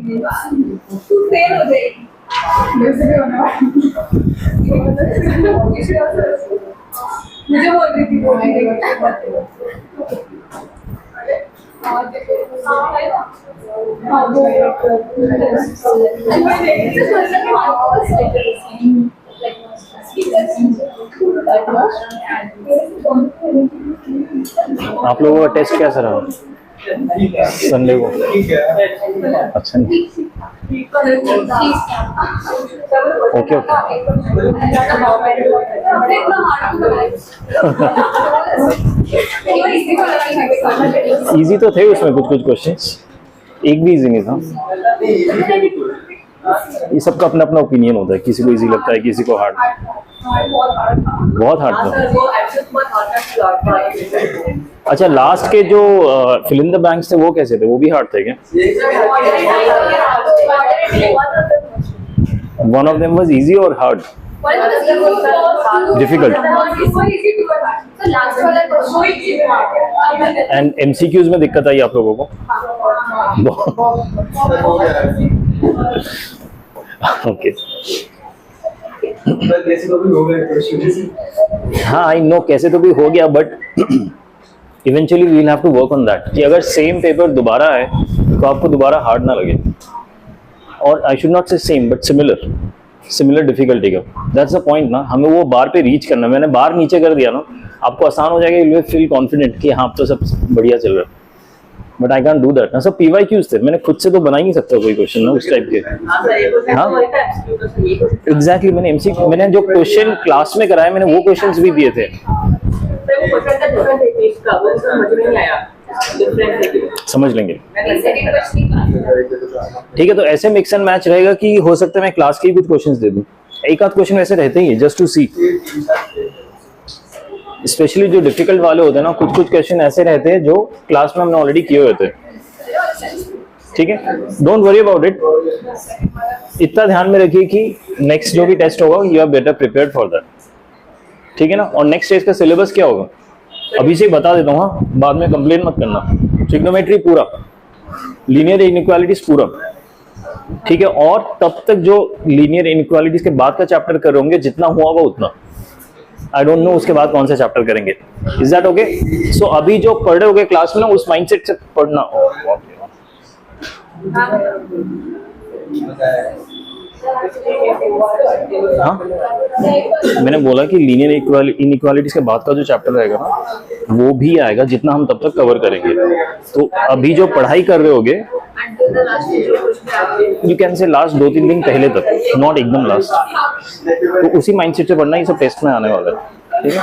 तू फेल हो जाएगी। वैसे भी होने वाला मुझे बोल रही थी वो आप लोगों का टेस्ट कैसा रहा संडे को? अच्छा नहीं, ओके ओके। इजी तो थे उसमें कुछ कुछ क्वेश्चंस, एक भी इजी नहीं था। ये सबका अपना अपना ओपिनियन होता है, किसी को इजी लगता है, किसी को हार्ड। बहुत हार्ड था। अच्छा, लास्ट के जो फिल इन द ब्लैंक्स थे वो कैसे थे? वो भी हार्ड थे क्या? One of them was easy और हार्ड? डिफिकल्ट। एंड एमसीक्यूज में दिक्कत आई आप लोगों को? ओके। हाँ आई नो कैसे तो भी हो गया, but eventually we will have to work on that कि अगर सेम पेपर दोबारा आए तो आपको दोबारा हार्ड ना लगे। और आई शुड नॉट से सेम बट सिमिलर डिफिकल्टी का, दैट्स द पॉइंट ना। हमें वो बार पे रीच करना। मैंने बार नीचे कर दिया ना, आपको आसान हो जाएगा, यू विल फील कॉन्फिडेंट कि हाँ अब तो सब बढ़िया चल रहा है। But I can't do that ना। सब पीवाईक्यूज थे, मैंने खुद से तो बना ही नहीं सकता कोई क्वेश्चन ना उस टाइप के। हाँ एग्जैक्टली, मैंने जो क्वेश्चन क्लास में कराया मैंने वो क्वेश्चंस भी दिए थे। समझ लेंगे, ठीक है। तो ऐसे मिक्स एंड मैच रहेगा कि हो सकता है मैं क्लास के ही कुछ क्वेश्चंस दे दूं, एक आध क्वेश्चन वैसे रहते ही जस्ट टू सी। स्पेशली जो डिफिकल्ट वाले होते हैं ना, कुछ क्वेश्चन ऐसे रहते हैं जो क्लास में हमने ऑलरेडी किए हुए थे, ठीक है। Don't worry about it. इतना ध्यान में रखिए कि नेक्स्ट जो भी टेस्ट होगा you are better prepared for that, ठीक है ना। और नेक्स्ट टेस्ट का सिलेबस क्या होगा अभी से बता देता हूँ, हाँ बाद में कंप्लेन मत करना। ट्रिग्नोमेट्री पूरा, लीनियर इनइक्वालिटीज पूरा, ठीक है। और तब तक जो लीनियर इनइक्वालिटीज के बाद का चैप्टर कर होंगे, जितना हुआ होगा उतना। आई डोंट नो उसके बाद कौन सा चैप्टर करेंगे। Is that okay? सो अभी जो पढ़ रहे होगे क्लास में ना, उस माइंडसेट से पढ़ना। हाँ मैंने बोला कि लीनियर इनइक्वालिटीज के बाद का जो चैप्टर रहेगा ना, वो भी आएगा, जितना हम तब तक कवर करेंगे। तो अभी जो पढ़ाई कर रहे होगे, यू कैन से लास्ट 2-3 दिन पहले तक, नॉट एकदम लास्ट। तो उसी माइंडसेट से पढ़ना, ये सब टेस्ट में आने वाला है, ठीक है।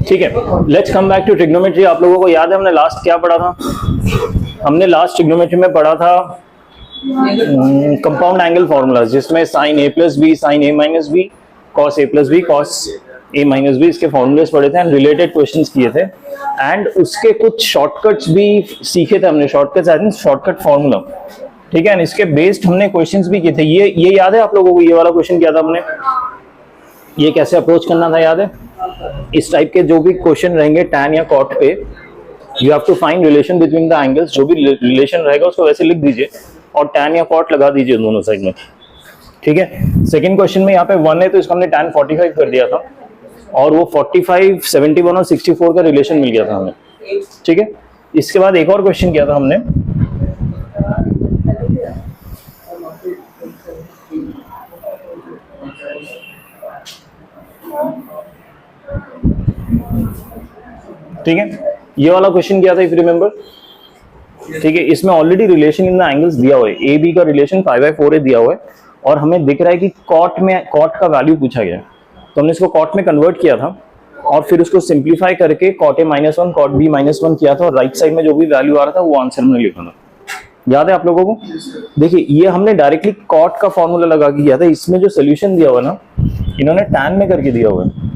ठीक है, let's come back to trigonometry. आप लोगों को याद है हमने लास्ट क्या पढ़ा था? हमने लास्ट ट्रिग्नोमेट्री में पढ़ा था कंपाउंड एंगल फॉर्मूलाज, जिसमें sign A plus B, sign A minus B, cos A plus B, cos A minus B, इसके फॉर्मूलेस पढ़े थे एंड रिलेटेड क्वेश्चंस किए थे। एंड उसके कुछ शॉर्टकट्स भी सीखे थे हमने, shortcuts I mean shortcut formula, ठीक है। इसके बेस्ड हमने क्वेश्चंस भी किए थे। ये याद है आप लोगों को? ये वाला क्वेश्चन किया था हमने, ये कैसे अप्रोच करना था, याद है? इस टाइप के जो भी क्वेश्चन रहेंगे टैन या कॉट पे, you have to find relation between the angles. जो भी रिलेशन रहेगा उसको वैसे लिख दीजिए और टैन या कॉट लगा दीजिए दोनों साइड में, ठीक है। सेकंड क्वेश्चन में यहाँ पे 1 है तो इसको हमने टैन 45 कर दिया था, और वो 45, 71 और 64 का रिलेशन मिल गया था हमें, ठीक है। इसके बाद एक और क्वेश्चन किया था हमने, ठीक है, ये वाला क्वेश्चन किया था इफ रिमेंबर, ठीक है। इसमें already relation in the angles दिया हुआ है, ए बी का रिलेशन 5/4 दिया हुआ है, और हमें दिख रहा है कि कॉट का वैल्यू पूछा गया, तो हमने इसको कॉट में कन्वर्ट किया था और फिर उसको सिंप्लीफाई करके कॉट ए -1 कॉट बी -1 किया था, और राइट साइड में जो भी वैल्यू आ रहा था वो आंसर में लिखा था। याद है आप लोगों को? देखिए ये हमने डायरेक्टली कॉट का फॉर्मूला लगा के किया था। इसमें जो सोल्यूशन दिया हुआ ना, इन्होंने टैन में करके दिया हुआ है।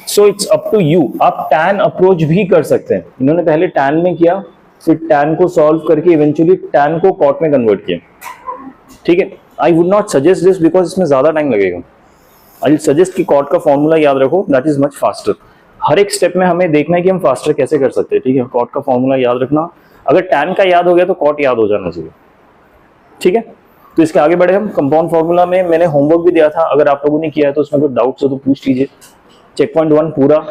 So it's up to you, आप टैन अप्रोच भी कर सकते हैं। इन्होंने पहले टैन में किया, फिर tan को सॉल्व करके इवेंचुअली tan को cot में कन्वर्ट किया, ठीक है। I would not suggest this because इसमें ज्यादा टाइम लगेगा। आई विल सजेस्ट कि cot का फॉर्मूला याद रखो, दैट इज मच फास्टर। हर एक स्टेप में हमें देखना है कि हम फास्टर कैसे कर सकते हैं, ठीक है। cot का फॉर्मूला याद रखना, अगर tan का याद हो गया तो cot याद हो जाना चाहिए, ठीक है। तो इसके आगे बढ़े हम। कंपाउंड फॉर्मूला में मैंने होमवर्क भी दिया था, अगर आप लोगों ने किया है तो उसमें कोई डाउट्स हो तो पूछ लीजिए। चेक पॉइंट 1 पूरा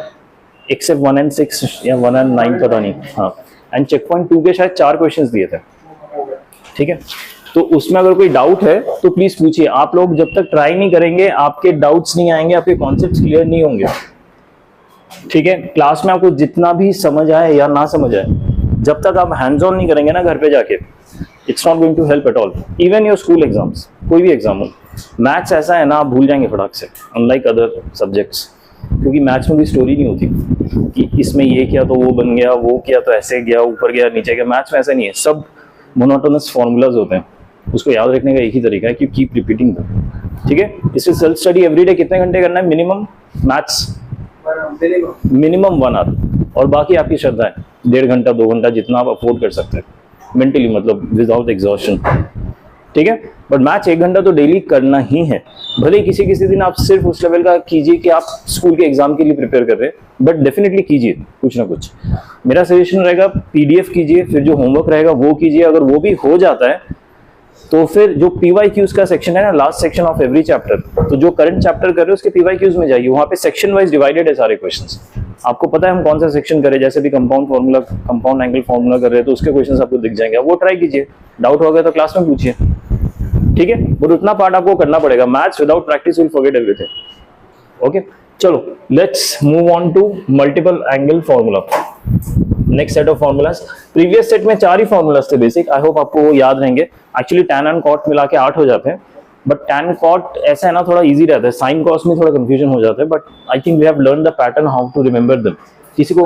एक्सेप्ट 1 and 6 या 1 and 9 पता नहीं, हाँ। एंड चेक पॉइंट 2 के शायद 4 क्वेश्चंस दिए थे, ठीक है। तो उसमें अगर कोई डाउट है तो प्लीज पूछिए। आप लोग जब तक ट्राई नहीं करेंगे आपके डाउट्स नहीं आएंगे, आपके कॉन्सेप्ट्स क्लियर नहीं होंगे, ठीक है। क्लास में आपको जितना भी समझ आए या ना समझ आए, जब तक आप हैंड्स ऑन नहीं करेंगे ना घर पे जाके, it's not going to help at all. Even your school exams, कोई भी एग्जाम हो, मैथ्स ऐसा है ना, आप भूल जाएंगे फटाक से, अनलाइक अदर सब्जेक्ट्स। क्योंकि मैथ्स में भी स्टोरी नहीं होती कि इसमें ये किया तो वो बन गया, वो किया तो ऐसे गया, ऊपर गया नीचे गया। मैथ्स में ऐसा नहीं है, सब मोनोटोनस फॉर्मूलाज होते हैं। उसको याद रखने का एक ही तरीका है कि कीप रिपीटिंग them, ठीक है। इससे सेल्फ स्टडी एवरीडे कितने घंटे करना है मिनिमम? मैथ्स मिनिमम 1 आवर, और बाकी आपकी श्रद्धा है, 1.5 घंटा 2 घंटा जितना आप अफोर्ड कर सकते हैं मेंटली, मतलब विदाउट एग्जॉस्शन, ठीक है। बट मैथ्स 1 घंटा तो डेली करना ही है। भले ही किसी किसी दिन आप सिर्फ उस लेवल का कीजिए कि आप स्कूल के एग्जाम के लिए प्रिपेयर कर रहे हैं, बट डेफिनेटली कीजिए कुछ ना कुछ। मेरा सजेशन रहेगा पीडीएफ कीजिए, फिर जो होमवर्क रहेगा वो कीजिए। अगर वो भी हो जाता है तो फिर जो PYQs का सेक्शन है ना, last section of every chapter, तो जो करंट चैप्टर कर रहे हो उसके PYQs में जाइए, वहां पे सेक्शन वाइज डिवाइडेड है सारे क्वेश्चंस। आपको पता है हम कौन सा सेक्शन करें, जैसे भी compound formula, compound angle formula कर रहे हैं तो उसके क्वेश्चंस आपको दिख जाएंगे, वो ट्राई कीजिए। डाउट हो गया तो क्लास में पूछिए, ठीक है। बट उतना पार्ट आपको करना पड़ेगा, maths without practice will forget everything, okay. चलो let's move on to multiple angle formula, next set of formulas. Previous set में 4 ही फार्मूलाज थे बेसिक, आई होप आपको वो याद रहेंगे। एक्चुअली tan एंड cot मिला के 8 हो जाते हैं, बट tan cot ऐसा है ना, थोड़ा इजी रहता है। साइन cos में थोड़ा कंफ्यूजन हो जाता है, but I think we have learn the pattern how to remember them. किसी को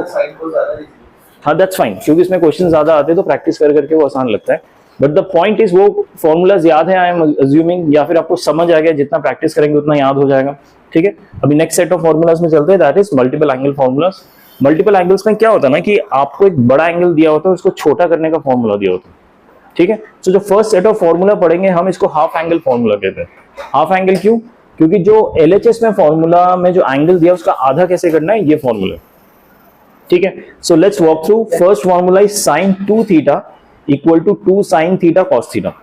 हाँ दैट्स फाइन, क्योंकि इसमें क्वेश्चन ज्यादा आते हैं तो प्रैक्टिस कर करके वो आसान लगता है। बट द पॉइंट इज वो फॉर्मूलाज याद है आई एम अज्यूमिंग, या फिर आपको समझ आ गया, जितना प्रैक्टिस करेंगे उतना याद हो जाएगा, ठीक है। अभी नेक्स्ट सेट ऑफ फॉर्मूलाज में चलते हैं, that is multiple angle formulas. Multiple angles में क्या होता है ना कि आपको एक बड़ा एंगल दिया होता है, उसको छोटा करने का फॉर्मूला दिया होता है, ठीक है। तो जो फर्स्ट सेट ऑफ फॉर्मूला पढ़ेंगे हम इसको हाफ एंगल फॉर्मूला कहते हैं। हाफ एंगल क्यों? क्योंकि जो LHS में फॉर्मूला में जो एंगल दिया उसका आधा कैसे करना है, ये फॉर्मूला, ठीक है। So let's walk through. First formula is sin 2 theta equal to 2 sin theta cos theta,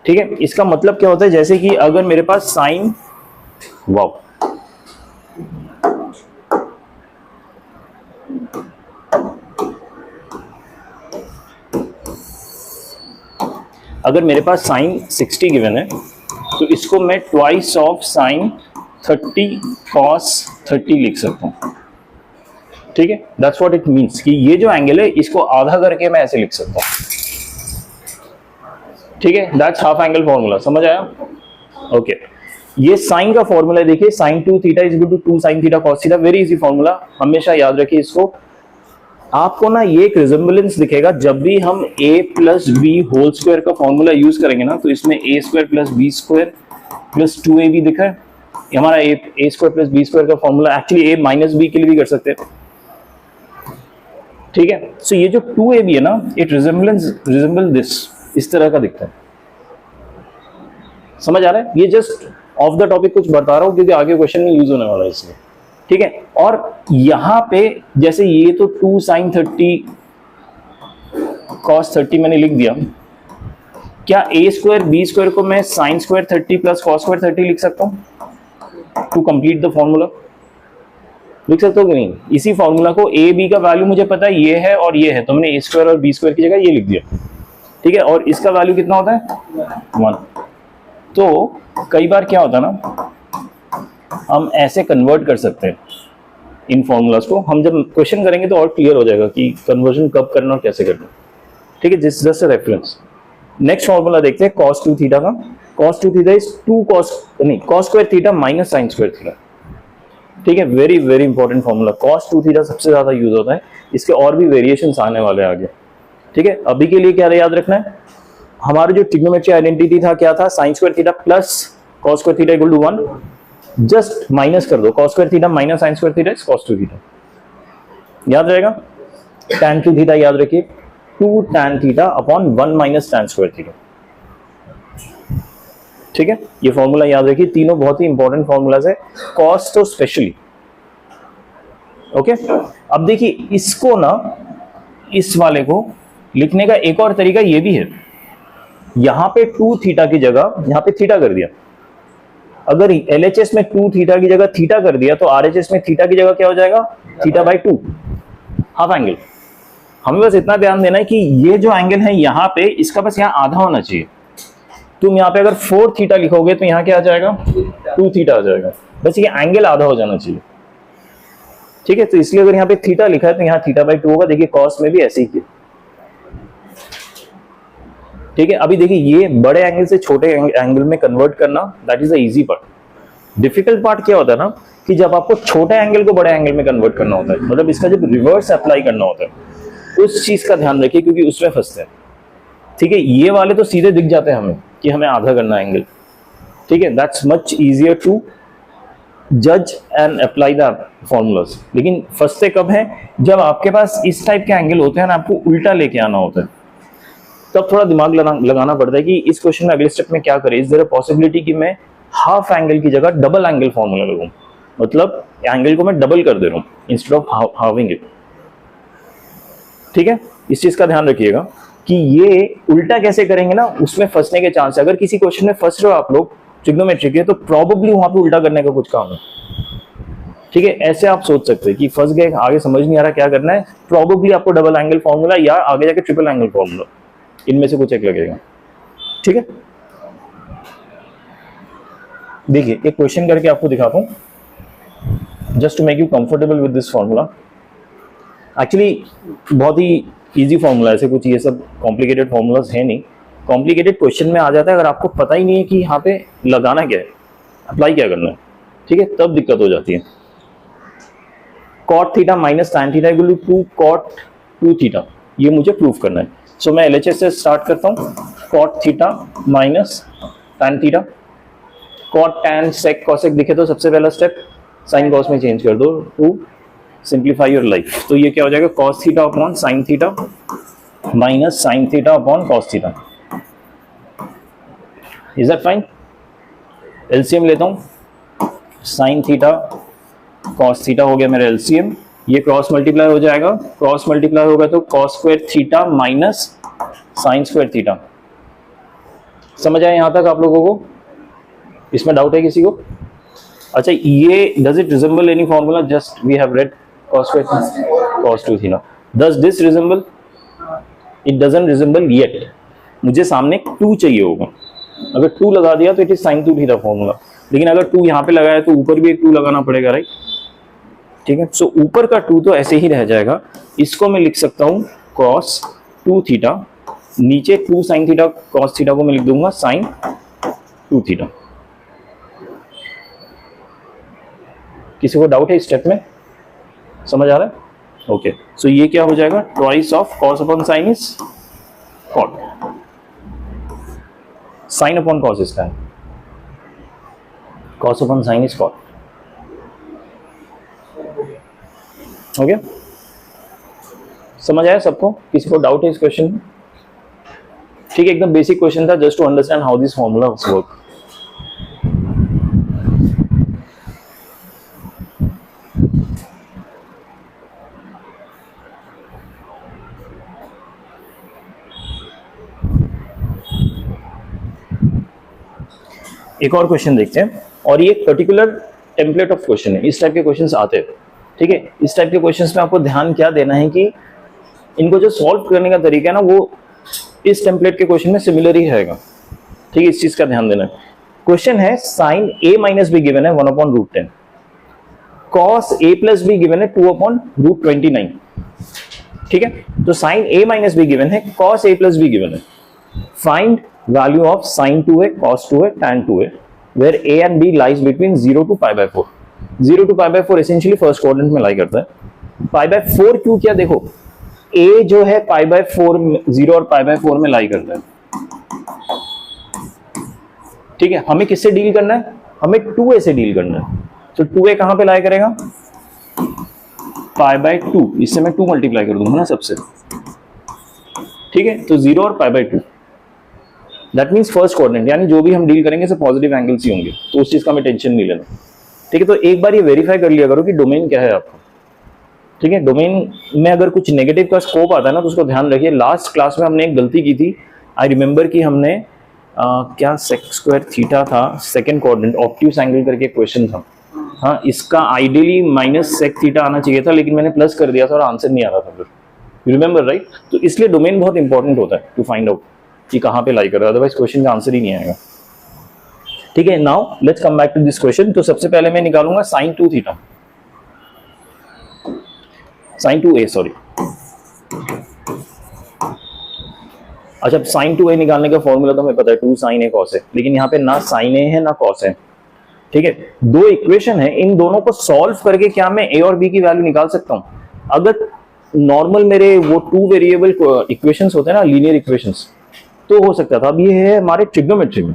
ठीक है। इसका मतलब क्या होता है, जैसे कि अगर मेरे पास sin, वाओ, अगर मेरे पास sin 60 गिवन है तो इसको मैं ट्वाइस ऑफ sin 30 cos 30 लिख सकता हूं, ठीक है। दैट्स व्हाट इट मींस कि ये जो एंगल है इसको आधा करके मैं ऐसे लिख सकता हूं, ठीक है। दैट्स हाफ एंगल फॉर्मूला, समझ आया? ओके ये साइन का फॉर्मूला देखिए, sin 2 theta is equal to 2 sin theta cos theta. Very easy formula, हमेशा याद रखिए इसको। आपको ना ये एक रिजेम्बलेंस दिखेगा जब भी हम a plus B whole square का फॉर्मूला यूज करेंगे ना, तो इसमें a square plus B square plus 2ab दिखा है। हमारा a square plus B square का formula actually a minus B के लिए भी कर सकते हैं, ठीक है। सो ये जो 2ab है ना, इट रिजेम्बल दिस, इस तरह का दिखता है, समझ आ रहा है? ये जस्ट ऑफ द टॉपिक कुछ बता रहा हूं क्योंकि आगे क्वेश्चन में यूज होने वाला है इसमें, ठीक है। और यहां पे जैसे ये तो 2 sin 30 cos 30 मैंने लिख दिया, क्या a स्क्वायर बी स्क्वायर को मैं sin square 30 plus cos square 30 लिख सकता हूं टू कंप्लीट द फॉर्मूला? लिख सकते हो कि नहीं? इसी फॉर्मूला को a b का वैल्यू मुझे पता है ये है और ये है, तो मैंने a स्क्वायर और बी स्क्वायर की जगह ये लिख दिया, ठीक है। और इसका वैल्यू कितना होता है 1। तो कई बार क्या होता है ना, हम ऐसे कन्वर्ट कर सकते हैं इन फॉर्मूलाज को। हम जब क्वेश्चन करेंगे तो और क्लियर हो जाएगा कि कन्वर्जन कब करना और कैसे करना, ठीक है। Just a reference. Next formula देखते हैं cos 2 थीटा का। cos 2 theta is 2 cos square theta minus sin square theta, ठीक है। Very very important formula. cos 2 theta सबसे ज्यादा यूज होता है, इसके और भी वेरिएशंस आने वाले हैं आगे, ठीक है। अभी के लिए क्या याद रखना है, हमारी जो ट्रिग्नोमेट्री आइडेंटिटी था क्या था, sin square theta plus cos square theta equal to 1। Just minus कर दो, cos square theta minus sin square theta is cos 2 theta, याद रहेगा। tan 2 थीटा याद रखिए, 2 tan theta upon 1 minus tan square theta. ठीक है, ये फॉर्मूला याद रखिए, तीनों बहुत ही इंपॉर्टेंट फॉर्मूलाज है, कॉस तो स्पेशली। ओके, अब देखिए इसको ना, इस वाले को लिखने का एक और तरीका ये भी है, यहां पे 2 थीटा की जगह यहां पे थीटा कर दिया। अगर LHS में 2 थीटा की जगह थीटा कर दिया तो RHS में थीटा की जगह क्या हो जाएगा, थीटा बाई 2, हाफ एंगल। हमें बस इतना ध्यान देना है कि ये जो एंगल है यहाँ पे, इसका बस यहाँ आधा होना चाहिए। तुम यहाँ पे अगर 4 थीटा लिखोगे तो यहाँ क्या आ जाएगा, 2 थीटा आ जाएगा, बस ये एंगल आधा हो जाना चाहिए। ठीक है, तो इसलिए अगर यहाँ पे थीटा लिखा है तो यहाँ थीटा बाई 2 होगा। देखिए कॉस में भी ऐसे ही किया। ठीक है, अभी देखिए ये बड़े एंगल से छोटे एंगल में कन्वर्ट करना, that is the easy part. Difficult part क्या होता है ना, कि जब आपको छोटे एंगल को बड़े एंगल में कन्वर्ट करना होता है, मतलब इसका जब रिवर्स अप्लाई करना होता है, उस चीज का ध्यान रखिए क्योंकि उसमें फंसते हैं। ठीक है, ये वाले तो सीधे दिख जाते हैं हमें कि हमें आधा करना है एंगल। ठीक है, दैट्स मच इजियर टू जज एंड अप्लाई द फॉर्मूलाज। लेकिन फंसते कब है, जब आपके पास इस टाइप के एंगल होते हैं ना, आपको उल्टा लेके आना होता है, तब थोड़ा दिमाग लगाना पड़ता है कि इस क्वेश्चन में अगले स्टेप में क्या करें। इज देयर अ पॉसिबिलिटी कि मैं हाफ एंगल की जगह डबल एंगल फॉर्मूला लगाऊं, मतलब एंगल को मैं डबल कर दे रहा हूं इंस्टेड ऑफ हाविंग इट। ठीक है, इस चीज का ध्यान रखिएगा कि ये उल्टा कैसे करेंगे ना, उसमें फंसने के चांस है। अगर किसी क्वेश्चन में फंस रहे हो आप लोग ट्रिग्नोमेट्री के, तो प्रॉब्ली वहां पे उल्टा करने का कुछ काम है। ठीक है, ऐसे आप सोच सकते हैं कि फंस गए, आगे समझ नहीं आ रहा क्या करना है, प्रॉब्ली आपको डबल एंगल फॉर्मूला या आगे जाके ट्रिपल एंगल फॉर्मूला, इनमें से कुछ एक लगेगा। ठीक है, देखिए एक क्वेश्चन करके आपको दिखाता हूं just to make you comfortable with this formula. Actually बहुत ही इजी फॉर्मूला है, ऐसे कुछ ये सब कॉम्प्लिकेटेड फॉर्मूलाज है नहीं। कॉम्प्लिकेटेड क्वेश्चन में आ जाता है अगर आपको पता ही नहीं है कि यहाँ पे लगाना क्या है, अप्लाई क्या करना है। ठीक है, तब दिक्कत हो जाती है। Cot theta minus tan theta equal to 2 cot 2 theta, ये मुझे प्रूव करना है। सो मैं LHS से स्टार्ट करता हूँ। Cot theta minus tan theta, cot tan sec cosec दिखे तो सबसे पहला स्टेप साइन कॉस में चेंज कर दो टू सिंप्लीफाई योर लाइफ। तो ये क्या हो जाएगा, cos theta upon sine theta minus sine theta upon cos theta. Is that fine? LCM लेता हूं, साइन थीटा कॉस थीटा हो गया मेरा एलसीएम। ये क्रॉस मल्टीप्लाई हो जाएगा, क्रॉस मल्टीप्लाई होगा तो cos square theta minus sign square theta. समझ आया यहां तक आप लोगों को? इसमें डाउट है किसी को? अच्छा, ये does it resemble any formula? Just we have read cos square cos 2 theta. does this resemble? it doesn't resemble yet। मुझे सामने 2 चाहिए होगा। अगर 2 लगा दिया तो it is sin 2 theta formula, लेकिन अगर 2 यहाँ पे लगाया तो ऊपर भी एक 2 लगाना पड़ेगा, राइट? ठीक है, सो ऊपर का 2 तो ऐसे ही रह जाएगा। इसको मैं लिख सकता हूँ cos 2 थीटा, नीचे 2 sin थीटा cos थीटा को मैं लिख दूंगा sin 2 थीटा। किसी को डाउट है इस स्टेप में? समझ आ रहा है? ओके, सो ये क्या हो जाएगा, twice of cos upon sine is cot, sine upon cos is tan, cos upon sine is cot. Okay, समझ आया सबको? किसी को डाउट है इस क्वेश्चन में? ठीक है, एकदम बेसिक क्वेश्चन था, just to understand how this formula work. एक और क्वेश्चन देखते हैं, और ये एक पर्टिकुलर टेम्पलेट ऑफ क्वेश्चन है। इस टाइप के क्वेश्चंस आते हैं। ठीक है, इस टाइप के क्वेश्चंस में आपको ध्यान क्या देना है कि इनको जो सॉल्व करने का तरीका है ना, वो इस टेम्पलेट के क्वेश्चन में सिमिलर ही रहेगा। ठीक है, इस चीज का ध्यान देना है। क्वेश्चन है sine a minus B given है 1/√10, cos a plus B given है 2/√29। ठीक है, तो sine a minus B given है, cos a plus B given है। Find value of sin 2a cos 2a tan 2a where a and b lies between 0 to pi/4। 0 to pi/4 essentially first quadrant में लाई करता है। pi/4 क्यों? क्या देखो, a जो है pi/4 0 और pi/4 में लाई करता है। ठीक है, हमें किससे डील करना है? हमें 2a से डील करना है। तो 2a कहां पे लाई करेगा? pi/2। इससे मैं 2 मल्टीप्लाई कर दूंगा ना सबसे, ठीक है, तो 0 और pi by 2, that means first coordinate, यानी जो भी हम डील करेंगे सब पॉजिटिव एंगल्स ही होंगे, तो उस चीज का हमें टेंशन नहीं लेना। ठीक है, तो एक बार ये वेरीफाई कर लिया करो कि डोमेन क्या है आपका। ठीक है, डोमेन में अगर कुछ नेगेटिव का स्कोप आता है ना तो उसको ध्यान रखिए। लास्ट क्लास में हमने एक गलती की थी, आई रिमेंबर कि हमने क्या सेक स्क्वायर थीटा था, सेकंड कोऑर्डिनेट ऑब्ट्यूस एंगल करके क्वेश्चन था। हाँ, इसका आइडियली माइनस सेक थीटा आना चाहिए था, लेकिन मैंने प्लस कर दिया था और आंसर नहीं आ रहा था फिर, यू रिमेंबर राइट। तो इसलिए डोमेन बहुत इंपॉर्टेंट होता है टू फाइंड आउट कि कहाँ पे लाई कर रहा है, अदरवाइज क्वेश्चन का आंसर ही नहीं आएगा। ठीक है, now let's come back to this question. तो सबसे पहले मैं निकालूंगा sine 2 theta, sine 2a sorry. अच्छा, साइन 2a निकालने का फॉर्मूला तो हमें पता है 2 sin a cos a, लेकिन यहाँ पे ना sin a है ना cos है। ठीक है, दो इक्वेशन है, इन दोनों को सॉल्व करके क्या मैं a और b की वैल्यू निकाल सकता हूँ? अगर नॉर्मल मेरे वो 2 वेरिएबल इक्वेशंस होते हैं ना, लीनियर इक्वेशंस, तो हो सकता था। अब ये है हमारे ट्रिग्नोमेट्री में,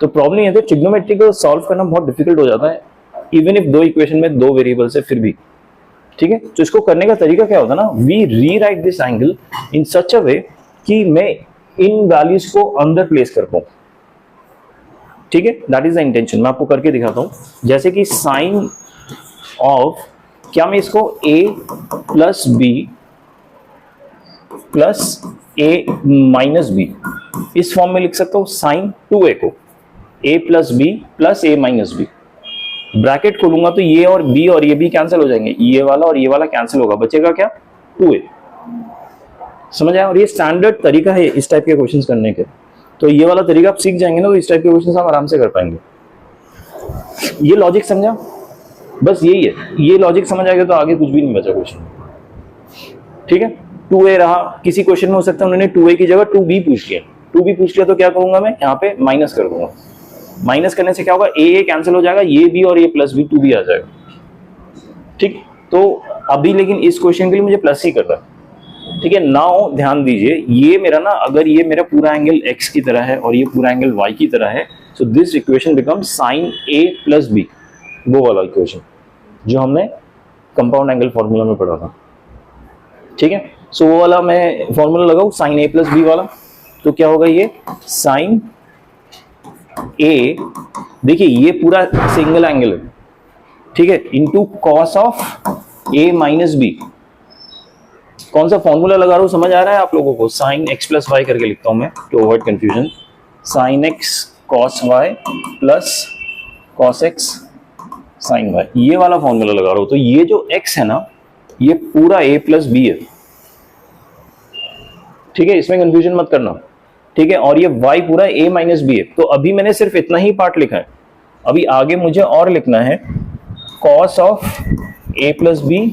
तो प्रॉब्लम ये है ट्रिग्नोमेट्री को सॉल्व करना बहुत डिफिकल्ट हो जाता है, इवन इफ दो इक्वेशन में 2 वेरिएबल्स है फिर भी। ठीक है, तो इसको करने का तरीका क्या होता है ना, we rewrite this angle in such a way कि मैं इन वैल्यूज को अंदर प्लेस कर पाऊं। ठीक है, दैट इज द इंटेंशन। मैं आपको करके दिखाता हूं, जैसे कि साइन ऑफ, क्या मैं इसको a plus B plus a minus B इस फॉर्म में लिख सकता हूं। साइन 2a को a plus B plus a minus B, bracket खोलूंगा तो ये और b और ये भी कैंसिल हो जाएंगे, ये वाला और ये वाला कैंसिल होगा, बचेगा क्या 2a। समझ आया? और ये स्टैंडर्ड तरीका है इस टाइप के क्वेश्चंस करने के, तो ये वाला तरीका आप सीख जाएंगे ना तो इस टाइप के क्वेश्चंस आप आराम से कर पाएंगे। ये लॉजिक समझा? बस यही है, ये लॉजिक समझ आएगा तो आगे कुछ भी नहीं बचा क्वेश्चन। ठीक है, 2a रहा, किसी क्वेश्चन में हो सकता है उन्होंने 2a की जगह 2b पूछ लिया, 2b पूछ लिया तो क्या करूंगा मैं यहाँ पे माइनस कर दूंगा। माइनस करने से क्या होगा, a कैंसिल हो जाएगा, ये b और ये प्लस b 2b आ जाएगा। ठीक, तो अभी लेकिन इस क्वेश्चन के लिए मुझे प्लस ही करना है। ठीक है, नाउ ध्यान दीजिए, ये मेरा ना, अगर ये मेरा पूरा एंगल x की तरह है और ये पूरा एंगल y की तरह है, so this equation become sign a plus b, वो वाला इक्वेशन जो हमने कंपाउंड एंगल फॉर्मूला में पढ़ा था। ठीक है, सो वो वाला मैं फॉर्मूला लगाऊं साइन a प्लस b वाला, तो क्या होगा, ये साइन a, देखिए ये पूरा सिंगल एंगल है, ठीक है, into cos of a minus b। कौन सा फॉर्मूला लगा रहा हूं समझ आ रहा है आप लोगों को? साइन x प्लस वाई करके लिखता हूं मैं to avoid confusion. Sine x cos y plus cos x sine y, ये वाला फॉर्मूला लगा रहा हूं। तो ये जो x है ना, ये पूरा a प्लस b है। ठीक है, इसमें कंफ्यूजन मत करना। ठीक है, और ये y पूरा a माइनस b है। तो अभी मैंने सिर्फ इतना ही पार्ट लिखा है, अभी आगे मुझे और लिखना है cos of a plus b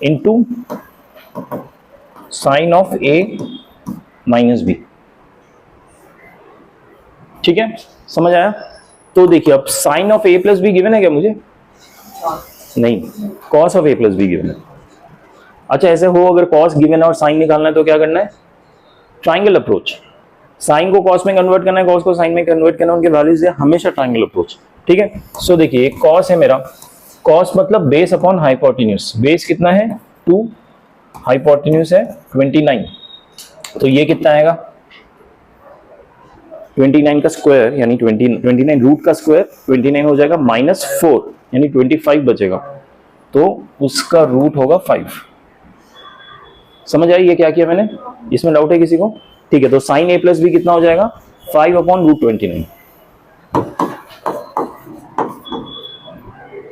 into sine of a minus b। ठीक है, समझ आया? तो देखिए अब sine of a plus B given है क्या मुझे? नहीं, cos of a plus B given है। अच्छा, ऐसे हो अगर कॉस गिवन है और साइन निकालना है तो क्या करना है? Triangle approach. साइन को कॉस में कन्वर्ट करना है, कॉस को साइन में कन्वर्ट करना है, उनके वैल्यूज है हमेशा ट्राइंगल अप्रोच। ठीक है, सो देखिए कॉस है मेरा, कॉस मतलब बेस अपॉन हाइपोटेन्यूज। बेस कितना है 2, हाइपोटेन्यूज है 29, तो ये कितना आएगा 29 का स्क्वायर यानी 29 रूट का स्क्वायर 29 हो जाएगा माइनस 4 यानी 25 बचेगा, तो उसका रूट होगा 5। समझ आई ये क्या किया मैंने? इसमें डाउट है किसी को? ठीक है, तो साइन a प्लस बी कितना हो जाएगा 5 upon root 29।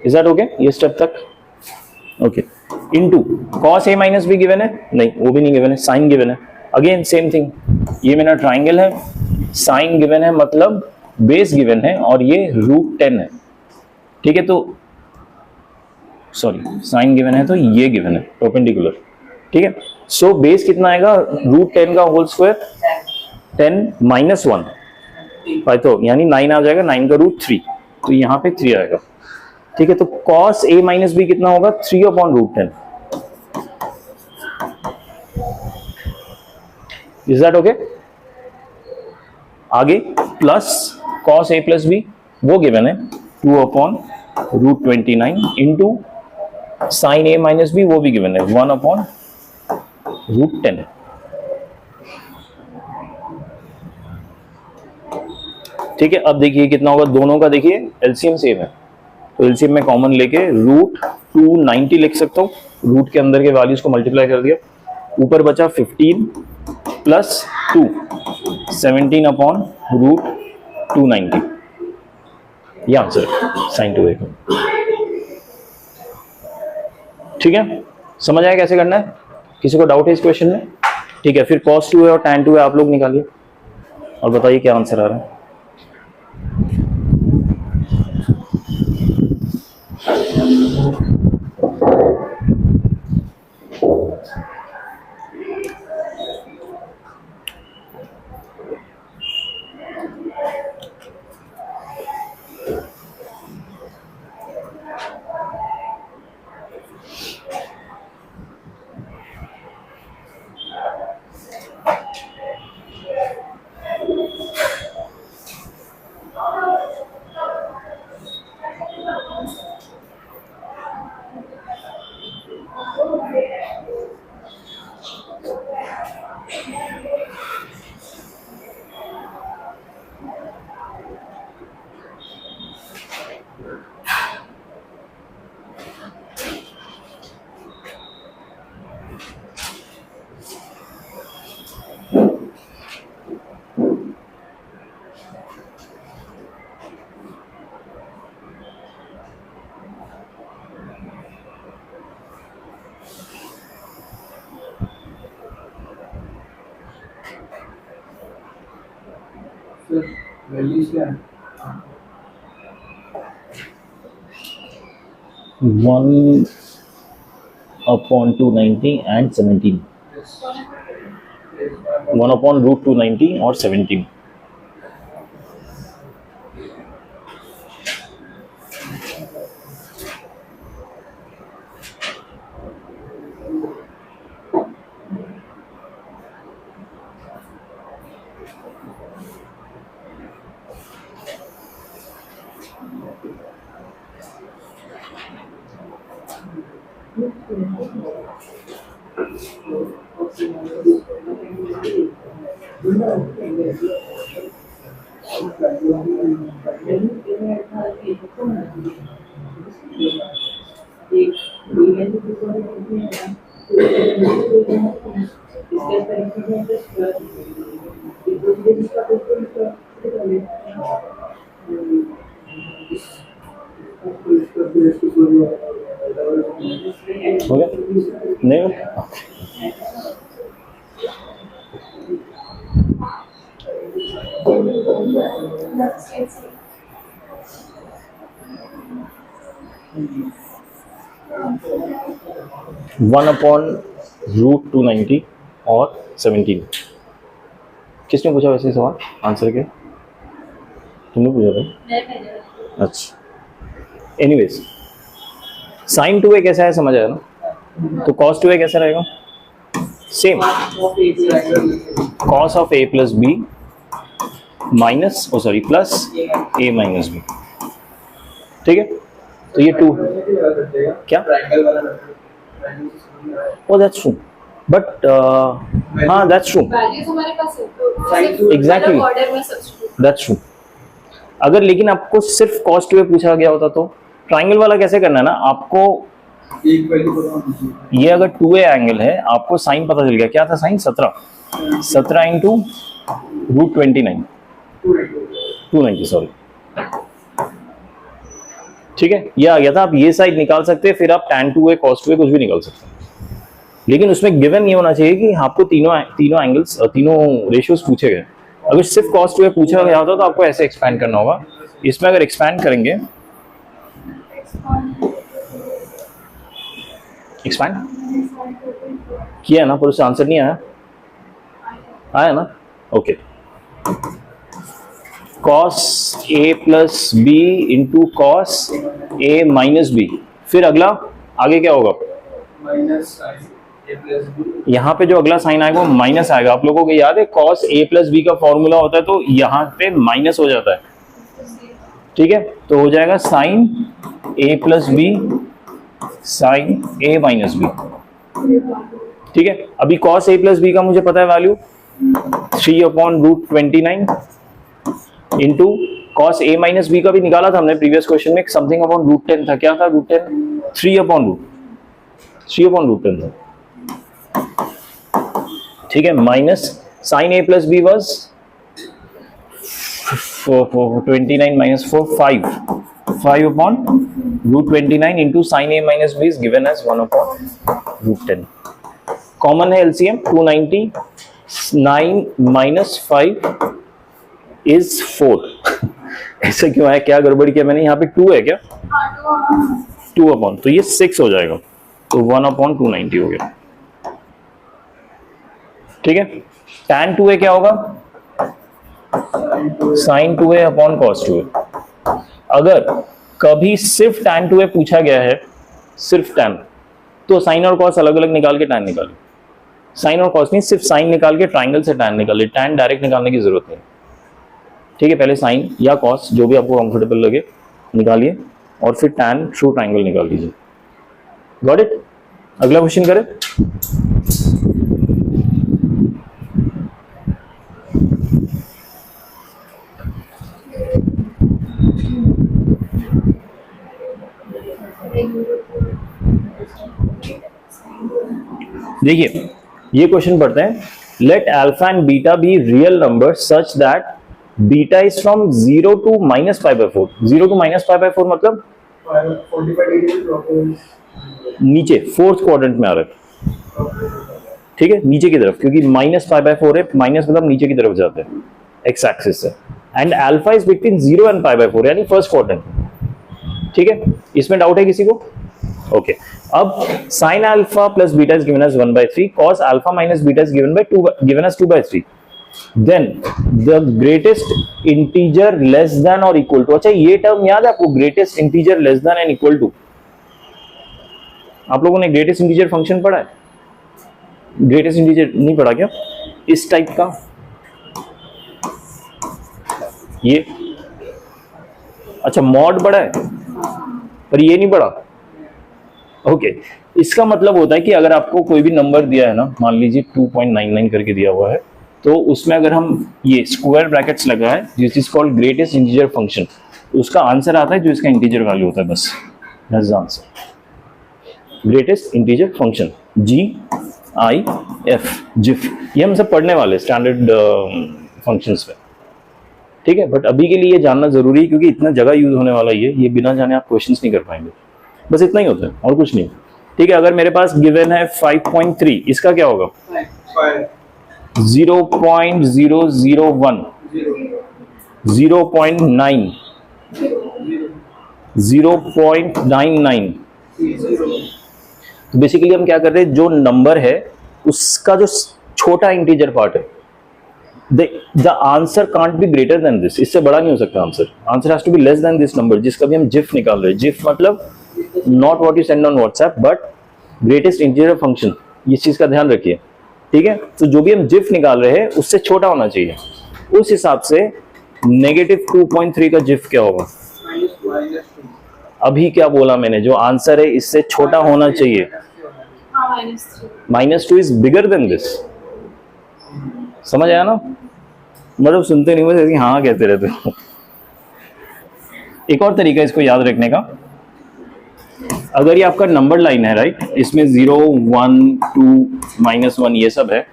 Is that okay? ये स्टेप तक okay. Into cos a minus B given है? नहीं, वो भी नहीं गिवन है, साइन गिवन है। अगेन सेम थिंग, ये मेरा ट्राइंगल है, साइन गिवन है मतलब बेस गिवन है और ये रूट 10 है। ठीक है, तो सॉरी साइन गिवन है तो ये गिवन है परपेंडिकुलर। ठीक है, सो बेस कितना आएगा रूट 10 का होल स्क्वायर 10 माइनस 1 तो यानी 9 आ जाएगा, 9 का रूट 3, तो यहाँ पे 3 आएगा। ठीक है, तो cos a माइनस बी कितना होगा 3 upon root 10। Is that okay? आगे plus cos a plus b वो गिवन है 2 upon root 29 into sine a minus b वो भी गिवन है 1 अपॉन रूट 10। ठीक है, अब देखिए कितना होगा दोनों का, देखिए एलसीएम सेम है तो एलसीएम में कॉमन लेके √290 लिख सकता हूँ, रूट के अंदर के वैल्यूज को मल्टीप्लाई कर दिया, ऊपर बचा 15 प्लस 2 17 अपॉन √290, ये आंसर sin 2a का। ठीक है, समझ आया कैसे करना है? किसी को डाउट है इस क्वेश्चन में? ठीक है, फिर cos 2a और tan 2a आप लोग निकालिए और बताइए क्या आंसर आ रहा है। वैल्यूज क्या है? 1/290 and 17, 1/√290 और 17। हो गया? नहीं हो? वन अपॉन √290 और 17। किसने पूछा वैसे सवाल? आंसर क्या? तुमने पूछा था? अच्छा, एनीवेज sin 2a कैसा है समझ आया ना? तो cos 2a कैसा रहेगा? Same, cos of a plus b minus plus a minus b। ठीक है, तो ये 2 क्या? ओ दैट्स ट्रू, बट हाँ दैट्स ट्रू, वैल्यूज हमारे पास है तो एग्जैक्टली ऑर्डर में सब्स्टिट्यूट। That's true. अगर लेकिन आपको सिर्फ cos 2a पूछा गया होता तो ट्राइंगल वाला कैसे करना है ना, आपको एक वैल्यू पता ये अगर 2a एंगल है, आपको साइन पता चल गया, क्या था साइन? 17 इंटू √29 290 सॉरी, ठीक है, ये आ गया था। आप ये साइड निकाल सकते हैं, फिर आप tan 2a cos 2a कुछ भी निकाल सकते हैं, लेकिन उसमें गिवन ये होना चाहिए कि आपको तीनों एंगल्स तीनों रेशियोज पूछे गए। अगर सिर्फ cos 2a पूछा गया होता तो आपको ऐसे एक्सपैंड करना होगा। इसमें अगर एक्सपैंड करेंगे, एक्सपैंड किया ना, पर उससे आंसर नहीं आया, आया ना? Okay, cos a plus b into cos a minus b, फिर अगला आगे क्या होगा? Minus a plus b। यहाँ पे जो अगला साइन आएगा वो माइनस आएगा। आप लोगों को याद है cos a प्लस b का फॉर्मूला होता है, तो यहाँ पे माइनस हो जाता है। ठीक है, तो हो जाएगा sine a plus b sine a minus b। ठीक है, अभी cos a प्लस b का मुझे पता है value 3/√29 into cos A minus B का भी निकाला था हमने प्रीवियस क्वेश्चन में, समथिंग अपॉन रूट 10 था। क्या था रूट 10? 3 अपॉन रूट 10 था। ठीक है, minus sine A plus B was 29 minus 4 5 upon root 29 into sine A minus B is given as 1 upon root 10। Common है एलसीएम 290, 9 माइनस 5 इज 4। ऐसा क्यों है, क्या गड़बड़ किया मैंने? यहाँ पे 2 है क्या? 2 अपॉन, तो ये 6 हो जाएगा, तो 1 अपॉन 290 हो गया। ठीक है, tan 2a क्या होगा? sin 2a upon cos 2a। अगर कभी सिर्फ tan 2a पूछा गया है, सिर्फ tan, तो sin और cos अलग अलग निकाल के tan निकाले। sin और cos नहीं, सिर्फ sin निकाल के ट्राइंगल से tan निकाले, tan डायरेक्ट निकालने की जरूरत नहीं। ठीक है, पहले sin या cos जो भी आपको कंफर्टेबल लगे निकालिए और फिर tan थ्रू ट्राइंगल निकाल लीजिए। Got it? अगला क्वेश्चन करें। देखिए ये क्वेश्चन पढ़ते हैं। Let alpha and beta be real number such that beta is from 0 to -π/4। 0 to -π/4 मतलब 45 डिग्री नीचे फोर्थ क्वाड्रेंट में आ रहा है। ठीक है, नीचे की तरफ, क्योंकि -π/4 है, माइनस मतलब नीचे की तरफ जाते हैं एक्स एक्सिस से। And alpha is between 0 and π/4 यानी फर्स्ट क्वाड्रेंट। ठीक है, इसमें डाउट है किसी को? ओके, अब sin alpha plus beta is given as 1/3, cos alpha minus beta is given as 2/3, then the greatest integer less than or equal to। अच्छा, ये टर्म याद है आपको, greatest integer less than and equal to? आप लोगों ने greatest integer function पढ़ा है? greatest integer नहीं पढ़ा क्या? इस टाइप का, ये अच्छा मॉड पढ़ा है पर ये नहीं पढ़ा। ओके, इसका मतलब होता है कि अगर आपको कोई भी नंबर दिया है ना, मान लीजिए 2.99 करके दिया हुआ है, तो उसमें अगर हम ये स्क्वायर ब्रैकेट्स लगा है this is called greatest integer function, तो उसका आंसर आता है जो इसका इंटीजर वैल्यू होता है, बस that's the answer. Greatest integer function GIF, GIF, ये हम सब पढ़ने वाले स्टैंडर्ड फंक्शंस में। ठीक है, बट अभी के लिए ये जानना जरूरी है क्योंकि इतना जगह यूज होने वाला ये बिना जाने आप क्वेश्चंस नहीं कर पाएंगे। बस इतना ही होता है और कुछ नहीं। ठीक है, अगर मेरे पास गिवन है 5.3, इसका क्या होगा? 0.001, 0.9, 0.99। तो बेसिकली हम क्या कर रहे हैं, जो नंबर है उसका जो छोटा इंटीजर पार्ट है, the answer can't be greater than this, इससे बड़ा नहीं हो सकता answer. Answer has to be less than this number, जिसका भी हम जिफ निकाल रहे हैं। जिफ मतलब not what you send on WhatsApp but greatest integer function, इस चीज का ध्यान रखिए। ठीक है, तो जो भी हम जिफ निकाल रहे हैं उससे छोटा होना चाहिए। उस हिसाब से -2.3 का जिफ क्या होगा? अभी क्या बोला मैंने, जो आंसर है इससे छोटा होना चाहिए। -2 इज बिगर देन दिस। समझ आया ना? मतलब सुनते नहीं, बस हाँ कहते रहते हो। एक और तरीका इसको याद रखने का, अगर ये आपका नंबर लाइन है राइट, इसमें 0, 1, 2, -1 ये सब है,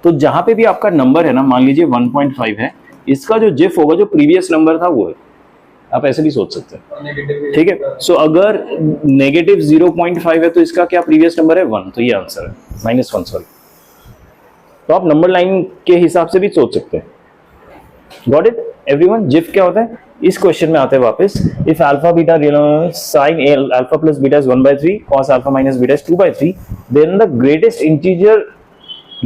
तो जहां पे भी आपका नंबर है ना, मान लीजिए 1.5 है, इसका जो जिफ होगा जो प्रीवियस नंबर था वो है। आप ऐसे भी सोच सकते हैं। ठीक है, सो अगर -0.5 है तो इसका क्या प्रीवियस नंबर है? 1, तो ये आंसर है, -1 सॉरी। तो आप नंबर लाइन के हिसाब से भी सोच सकते हैं। Got it everyone? जिफ क्या होता है? इस क्वेश्चन में आते हैं वापस। If alpha beta real sin alpha plus beta is 1/3, cos alpha minus beta is 2/3, then the greatest integer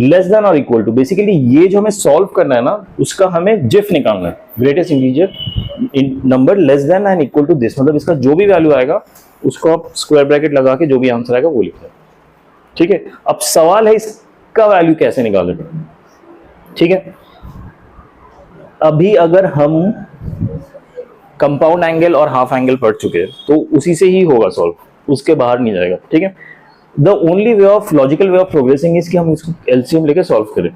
less than or equal to। Basically ये जो हमें सॉल्व करना है ना, उसका हमें जिफ निकालना है। Greatest integer number less than and equal to this, मतलब इसका जो भी वैल्यू आएगा उसको आप स्क्वायर ब्रैकेट लगा के जो भी आंसर आएगा वो लिखना है। ठीक है, अब सवाल है इसका वैल्यू कैसे निकालें। ठीक है, अभी अगर हम कंपाउंड एंगल और हाफ एंगल पढ़ चुके हैं तो उसी से ही होगा सॉल्व, उसके बाहर नहीं जाएगा। ठीक है, the only way of logical way of progressing is कि हम इसको एलसीएम लेके सॉल्व करें।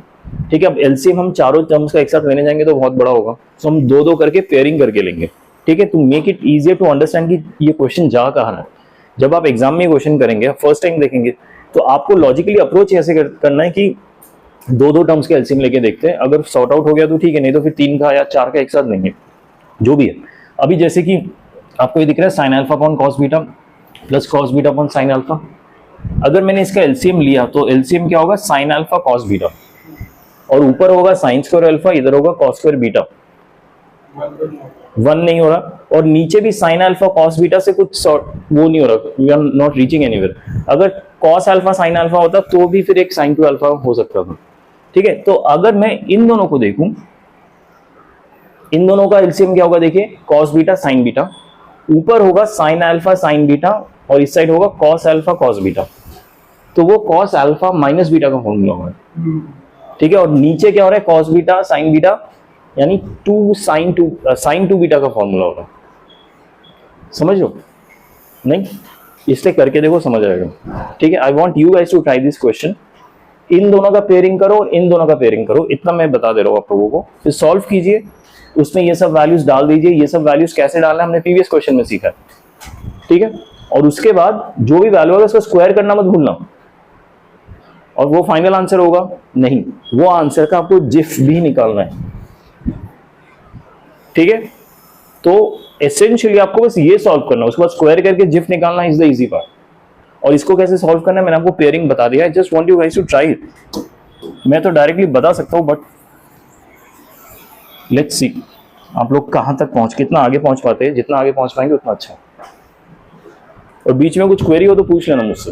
ठीक है, अब एलसीएम हम चारों टर्म्स का एक साथ लेने जाएंगे तो बहुत बड़ा होगा, तो हम दो दो करके पेयरिंग करके लेंगे। ठीक है, to make it easier to understand कि ये क्वेश्चन जा कहाँ रहा है। जब आप एग्जाम में क्वेश्चन करेंगे, फर्स्ट टाइम देखेंगे, तो आपको लॉजिकली अप्रोच ऐसे करना है कि दो दो टर्म्स के एलसीएम लेके देखते हैं, अगर सॉर्ट आउट हो गया तो ठीक है, नहीं तो फिर 3 का या 4 का एक साथ लेंगे, जो भी है। अभी जैसे कि आपको ये दिख रहा है sine alpha upon cos beta plus cos beta upon sine alpha. अगर मैंने इसका एलसीएम लिया तो एलसीएम क्या होगा, साइन अल्फा कॉस बीटा, और ऊपर होगा साइन स्क्वायर अल्फा, इधर होगा कॉस स्क्वायर बीटा, 1 नहीं हो रहा, और नीचे भी साइन अल्फा कॉस बीटा से कुछ वो नहीं हो रहा, we are not reaching anywhere. अगर कॉस अल्फा साइन अल्फा होता तो भी फिर एक साइन 2 अल्फा हो सकता था। ठीक है, तो अगर मैं इन दोनों को देखूं, इन दोनों का एलसीएम क्या होगा, देखिए कॉस बीटा साइन बीटा, ऊपर होगा साइन अल्फा साइन बीटा, और इस साइड होगा कॉस अल्फा कॉस बीटा, तो वो कॉस अल्फा माइनस बीटा का फॉर्मूला होगा। ठीक है, और नीचे क्या हो रहा है, कॉस बीटा साइन बीटा, यानी 2 साइन 2 बीटा का फॉर्मूला होगा। समझ लो नहीं, इसलिए करके देखो, समझ आएगा। ठीक है, I want you guys to try this question, इन दोनों का पेयरिंग करो, इन दोनों का पेयरिंग करो, इतना मैं बता दे रहा हूं आप लोगों को, फिर सॉल्व कीजिए, उसमें ये सब वैल्यूज डाल दीजिए। ये सब वैल्यूज कैसे डालना है हमने प्रीवियस क्वेश्चन में सीखा है। ठीक है, और उसके बाद जो भी वैल्यू होगा उसको स्क्वायर करना मत भूलना, और वो फाइनल आंसर होगा नहीं, वो आंसर का आपको जिफ भी निकालना है। ठीक है, तो एसेंशियली आपको बस ये सॉल्व करना है, उसके बाद स्क्वायर करके जिफ निकालना इज द इजी पार्ट। और इसको कैसे सॉल्व करना है मैंने आपको पेयरिंग बता दिया है, just want you guys to try it. मैं तो डायरेक्टली बता सकता हूं, बट लेट्स सी आप लोग कहां तक कितना आगे पहुंच पाते हैं। जितना आगे पहुंच पाएंगे उतना अच्छा है। और बीच में कुछ क्वेरी हो तो पूछ लेना मुझसे।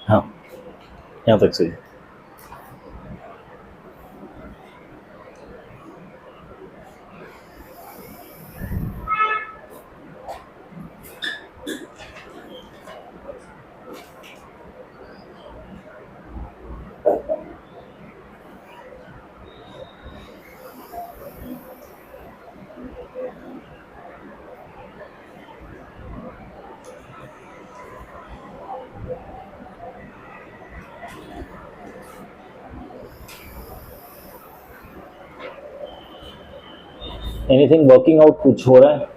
हाँ, यहाँ तक सही। एनीथिंग वर्किंग आउट, कुछ हो रहा है?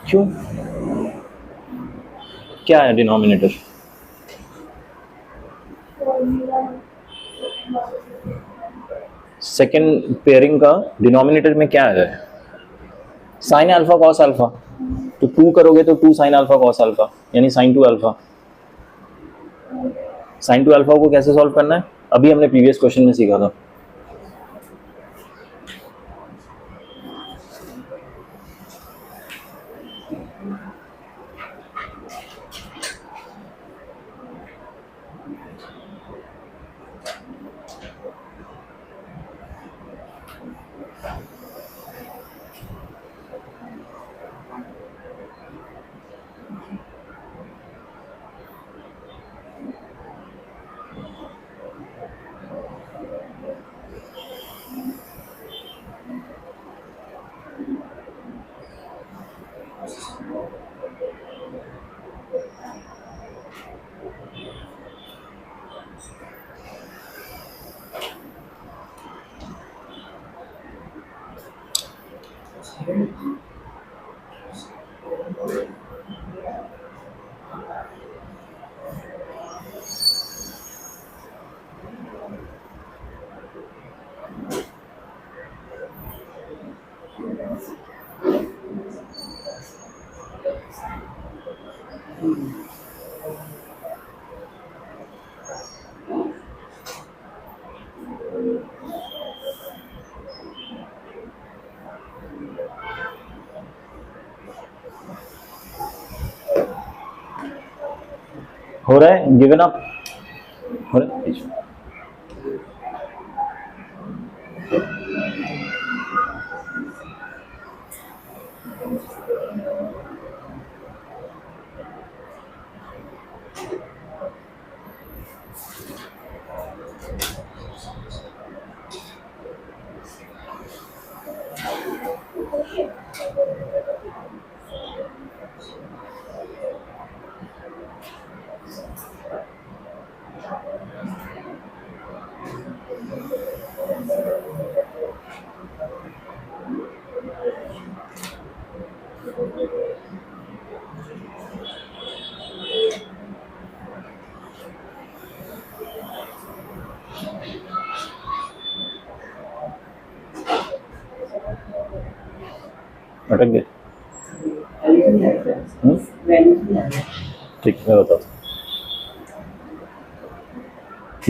क्यों? क्या है डिनोमिनेटर? सेकेंड पेयरिंग का डिनोमिनेटर में क्या है? Sine alpha cos alpha. तो 2 करोगे तो 2 साइन अल्फा कॉस अल्फा, यानी साइन 2 अल्फा। साइन 2 अल्फा को कैसे सॉल्व करना है? अभी हमने प्रीवियस क्वेश्चन में सीखा था। हो रहा है, गिवन अप हो रहा है। अटक गए। ठीक, मैं बताता हूँ।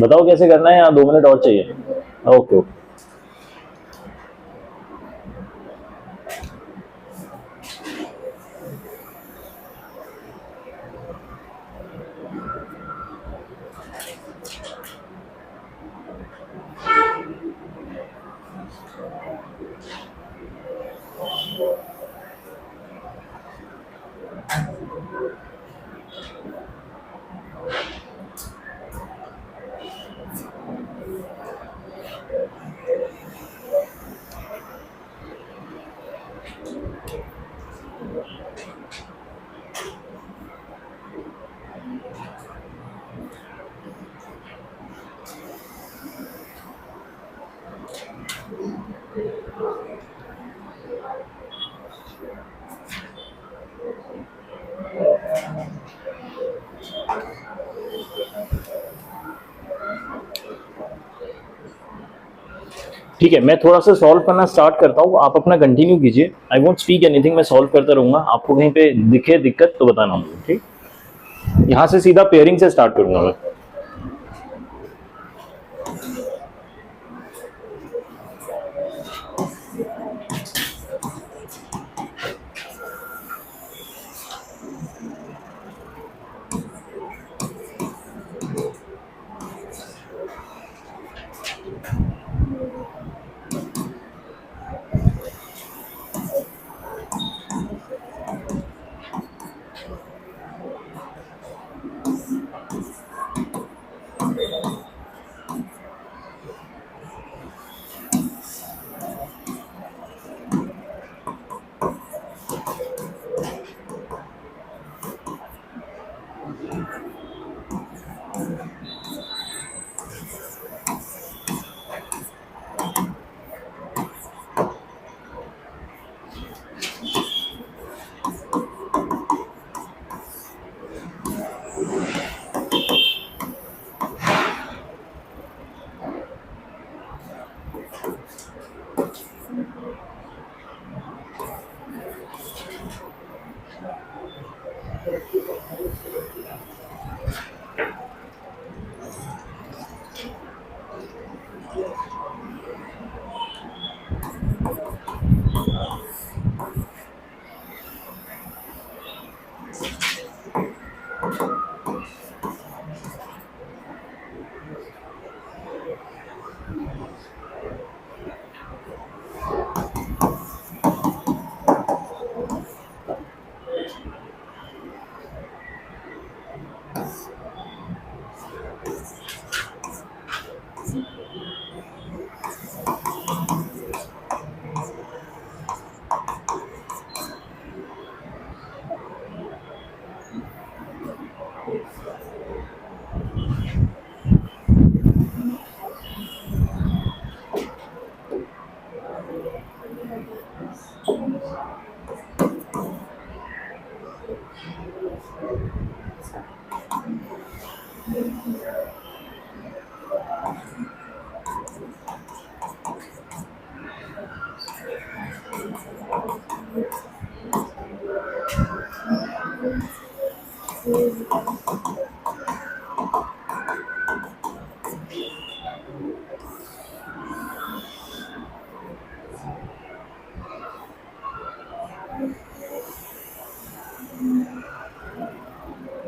बताओ कैसे करना है, यहाँ 2 मिनट और चाहिए। Okay okay. ठीक है, मैं थोड़ा सा सॉल्व करना स्टार्ट करता हूँ, आप अपना कंटिन्यू कीजिए। आई वोंट स्पीक एनीथिंग, मैं सॉल्व करता रहूंगा। आपको कहीं पे दिखे दिक्कत तो बताना मुझे, ठीक। यहाँ से सीधा पेयरिंग से स्टार्ट करूंगा मैं।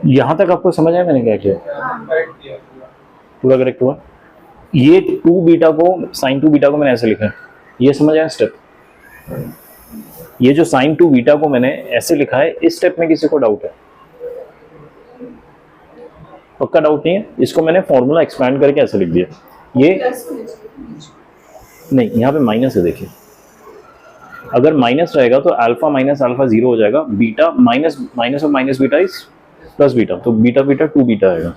यहां तक आपको समझ आया मैंने क्या किया? Correct किया पूरा. पूरा करेक्ट हुआ। ये 2 बीटा को sin 2 बीटा को मैंने ऐसे लिखा है, ये समझ आया स्टेप? ये जो sin 2 बीटा को मैंने ऐसे लिखा है, इस स्टेप में किसी को डाउट है? पक्का डाउट नहीं है? इसको मैंने फॉर्मूला एक्सपैंड करके ऐसे लिख दिया। ये प्लस होना चाहिए। नहीं, यहाँ पे माइनस है, देखिए अगर माइनस रहेगा तो अल्फा माइनस अल्फा 0 हो जाएगा, beta minus minus of minus beta is plus beta, तो बीटा बीटा 2 बीटा आएगा।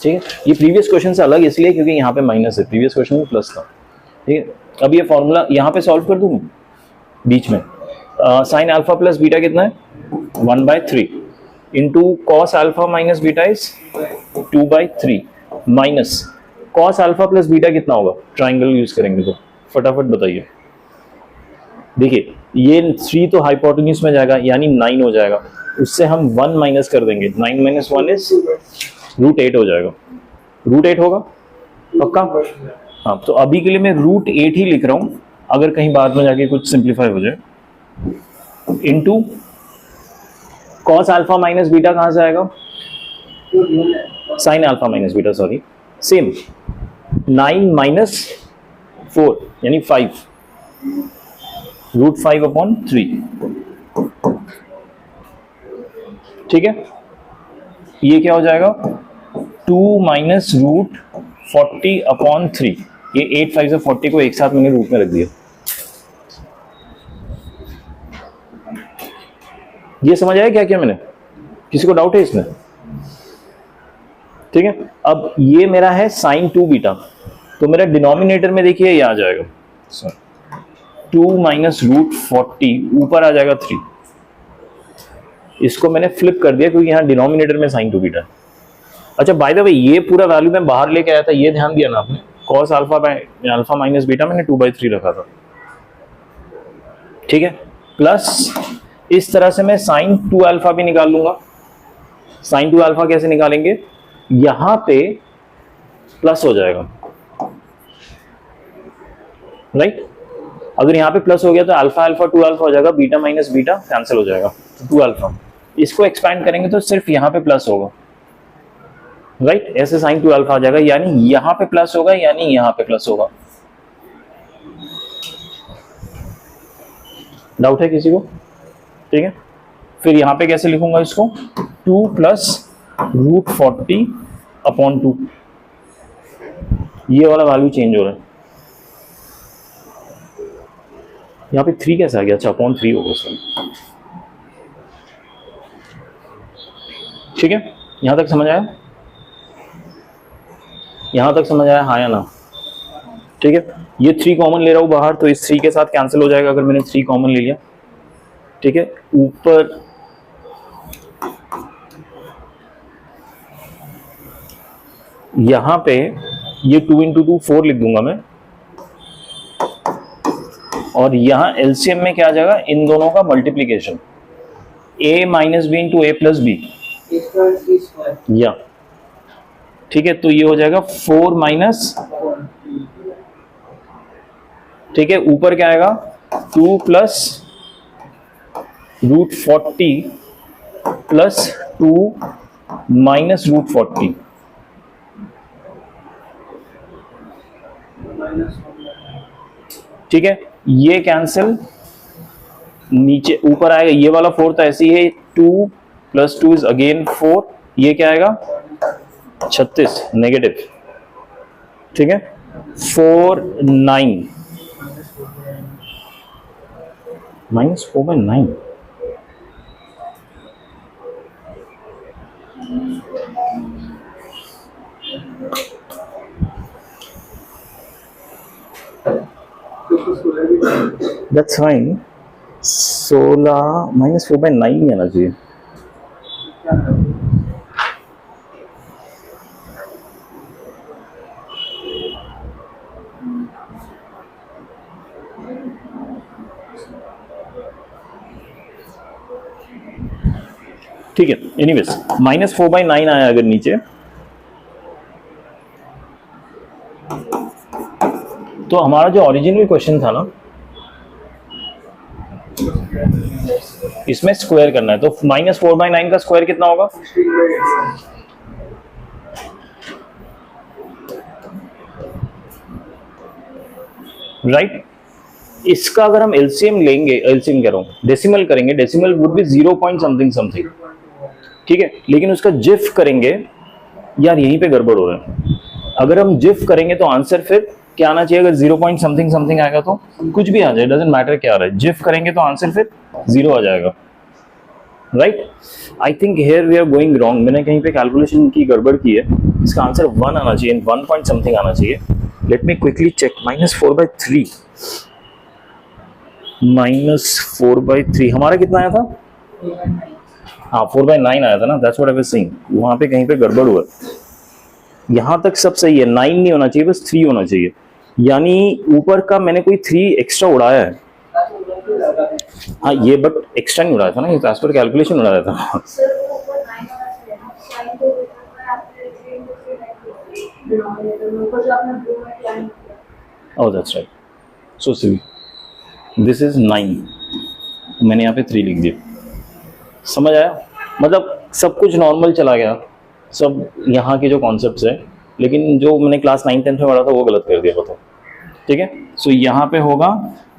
ठीक है, ये प्रीवियस क्वेश्चन से अलग इसलिए क्योंकि यहाँ पे माइनस है, प्रीवियस क्वेश्चन में प्लस था। ठीक है, अब ये फॉर्मूला यहाँ पे सॉल्व कर दूँ बीच में। साइन अल्फा प्लस बीटा कितना है? 1/3 into cos alpha minus beta is 2/3 minus cos alpha plus beta कितना होगा? ट्राइंगल यूज करेंगे तो फटाफट बताइए। देखिए ये 3 तो हाइपोटेन्यूज में जाएगा यानी 9 हो जाएगा, उससे हम 1 माइनस कर देंगे, 9 माइनस 1 इज √8 हो जाएगा। √8 होगा पक्का? हाँ, तो अभी के लिए मैं √8 ही लिख रहा हूं, अगर कहीं बाद में जाके कुछ सिंप्लीफाई हो जाए। Into cos alpha minus beta कहां से आएगा? Sine alpha minus beta, sorry same 9 minus 4 यानी 5 √5/3। ठीक है, ये क्या हो जाएगा? 2 माइनस √40/3। ये 8 5 से 40 को एक साथ मैंने रूट में रख दिया। ये समझ आया क्या किया मैंने? किसी को डाउट है इसमें? ठीक है, अब ये मेरा है साइन 2 बीटा, तो मेरा डिनोमिनेटर में देखिए ये आ जाएगा 2 माइनस √40, ऊपर आ जाएगा 3। इसको मैंने फ्लिप कर दिया क्योंकि यहाँ डिनोमिनेटर में साइन 2 बीटा है। अच्छा बाय द वे, ये पूरा वैल्यू मैं बाहर लेके आया था, ये ध्यान दिया ना आपने? Cos alpha alpha minus beta मैंने 2/3 रखा था। ठीक है, प्लस इस तरह से मैं साइन 2 अल्फा भी निकाल लूंगा। साइन 2 अल्फा कैसे निकालेंगे? यहां पे प्लस हो जाएगा, राइट? अगर यहाँ पे प्लस हो गया तो अल्फा अल्फा 2 अल्फा हो जाएगा, बीटा माइनस बीटा कैंसिल हो जाएगा, 2 अल्फा। इसको एक्सपैंड करेंगे तो सिर्फ यहाँ पे प्लस होगा, राइट? ऐसे साइन 2 अल्फा आ जाएगा, यानी यहाँ पे प्लस होगा यानी यहाँ पे प्लस होगा। डाउट है किसी को? ठीक है, फिर यहाँ पे कैसे लिखूंगा इसको? 2 प्लस √40/2। ये वाला वैल्यू चेंज हो रहा है, यहाँ पे 3 कैसे आ गया? अच्छा /3 होगा उसमें। ठीक है, यहां तक समझ आया? यहां तक समझ आया, हाँ या ना? ठीक है, ये 3 कॉमन ले रहा हूं बाहर, तो इस 3 के साथ कैंसिल हो जाएगा अगर मैंने 3 कॉमन ले लिया। ठीक है, ऊपर यहां पे ये 2 × 2 4 लिख दूंगा मैं, और यहां एलसीएम में क्या आ जाएगा? इन दोनों का multiplication, a minus B into A plus B, या ठीक है, तो ये हो जाएगा 4 माइनस, ठीक है, ऊपर क्या आएगा? 2 प्लस √40 प्लस 2 माइनस √40। ठीक है, ये कैंसिल, नीचे ऊपर आएगा ये वाला 4 तो ऐसे ही है, 2 प्लस 2 इज अगेन 4, ये क्या आएगा? 36 नेगेटिव। ठीक है, 4 9 माइनस 4/9। That's fine. 16 माइनस 4/9 ही आना चाहिए। ठीक है, एनीवेज -4/9 आया अगर नीचे, तो हमारा जो ओरिजिनल क्वेश्चन था ना, इसमें स्क्वायर करना है, तो -4/9 का स्क्वायर कितना होगा? 16/8 राइट। इसका अगर हम एलसीएम लेंगे, एलसीएम कह रहा हूं, डेसिमल करेंगे, decimal would be 0 point something something, ठीक है। लेकिन उसका जिफ करेंगे, यार यहीं पे गड़बड़ हो रहा है। अगर हम जिफ करेंगे तो आंसर फिर क्या आना चाहिए? अगर 0 पॉइंट समथिंग समथिंग आएगा तो कुछ भी आ जाए, डजंट मैटर क्या आ रहा है, जिफ करेंगे तो आंसर फिर 0 आ जाएगा, right. I think here we are going wrong, मैंने कहीं पे कैलकुलेशन की गड़बड़ की है। इसका आंसर 1 आना चाहिए, 1 पॉइंट समथिंग आना चाहिए। Let me quickly check. -4/3, -4/3 हमारा कितना आया था? हाँ 4/9 आया था ना, that's what I was saying. वहां पे कहीं पे गड़बड़ हुआ। यहां तक सब सही है, 9 नहीं होना चाहिए, बस 3 होना चाहिए। यानी ऊपर का मैंने कोई 3 एक्स्ट्रा उड़ाया है। हाँ ये बट एक्स्ट्रा नहीं उड़ाया था ना, ये एज पर कैलकुलेशन उड़ाया था। सर वो ऊपर 9 आना चाहिए ना, साइन को ऊपर आपने 3 into 3 डिनोमिनेटर में ऊपर जो आपने ब्लू में प्लान किया। Oh that's right, so silly. This is 9, मैंने यहाँ पे 3 लिख दिया। समझ आया? मतलब सब कुछ नॉर्मल चला गया, सब यहाँ के जो कॉन्सेप्ट्स है, लेकिन जो मैंने क्लास 9-10 में पढ़ा था वो गलत कर दिया बताओ, ठीक है। सो यहाँ पे होगा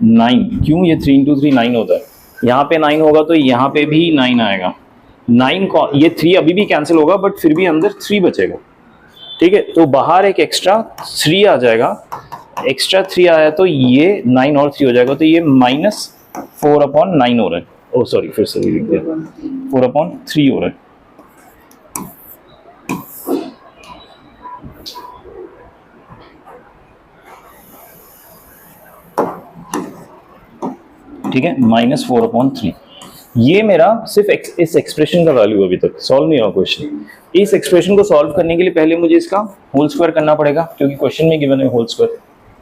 9, क्यों? ये 3 into 3 9 होता है। यहाँ पे 9 होगा तो यहाँ पे भी 9 आएगा। 9 को ये 3 अभी भी कैंसिल होगा, बट फिर भी अंदर 3 बचेगा, ठीक है। तो बाहर एक एक्स्ट्रा 3 आ जाएगा, एक्स्ट्रा 3 आया तो ये 9 और 3 हो जाएगा, तो ये -4/9 हो रहा है। ओ सॉरी, फिर से लिख दिया, 4/3 हो रहा है। ठीक है, -4/3। ये मेरा सिर्फ इस एक्सप्रेशन का वैल्यू अभी तक सॉल्व नहीं हुआ क्वेश्चन। इस एक्सप्रेशन को सॉल्व करने के लिए पहले मुझे इसका होल स्क्वायर करना पड़ेगा, क्योंकि क्वेश्चन में गिवन है होल स्क्वायर,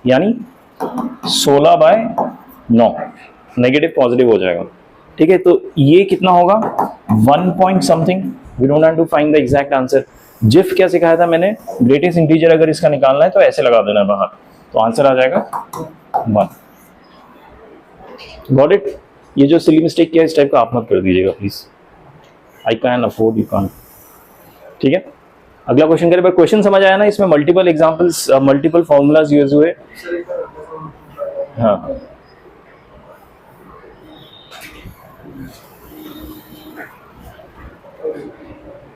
यानी 16/9 नेगेटिव पॉजिटिव हो जाएगा, ठीक है। तो ये कितना होगा? 1 point something. We don't have to find the exact answer. GIF क्या सिखाया था मैंने? ग्रेटेस्ट इंटीजर अगर इसका निकालना है तो ऐसे लगा देना बाहर, तो आंसर आ जाएगा 1। Got it? ये जो सिली मिस्टेक किया इस टाइप का आप मत कर दीजिएगा please. I can afford, you can, ठीक है। अगला क्वेश्चन करें। पर क्वेश्चन समझ आया ना? इसमें multiple examples, multiple formulas use हुए। हाँ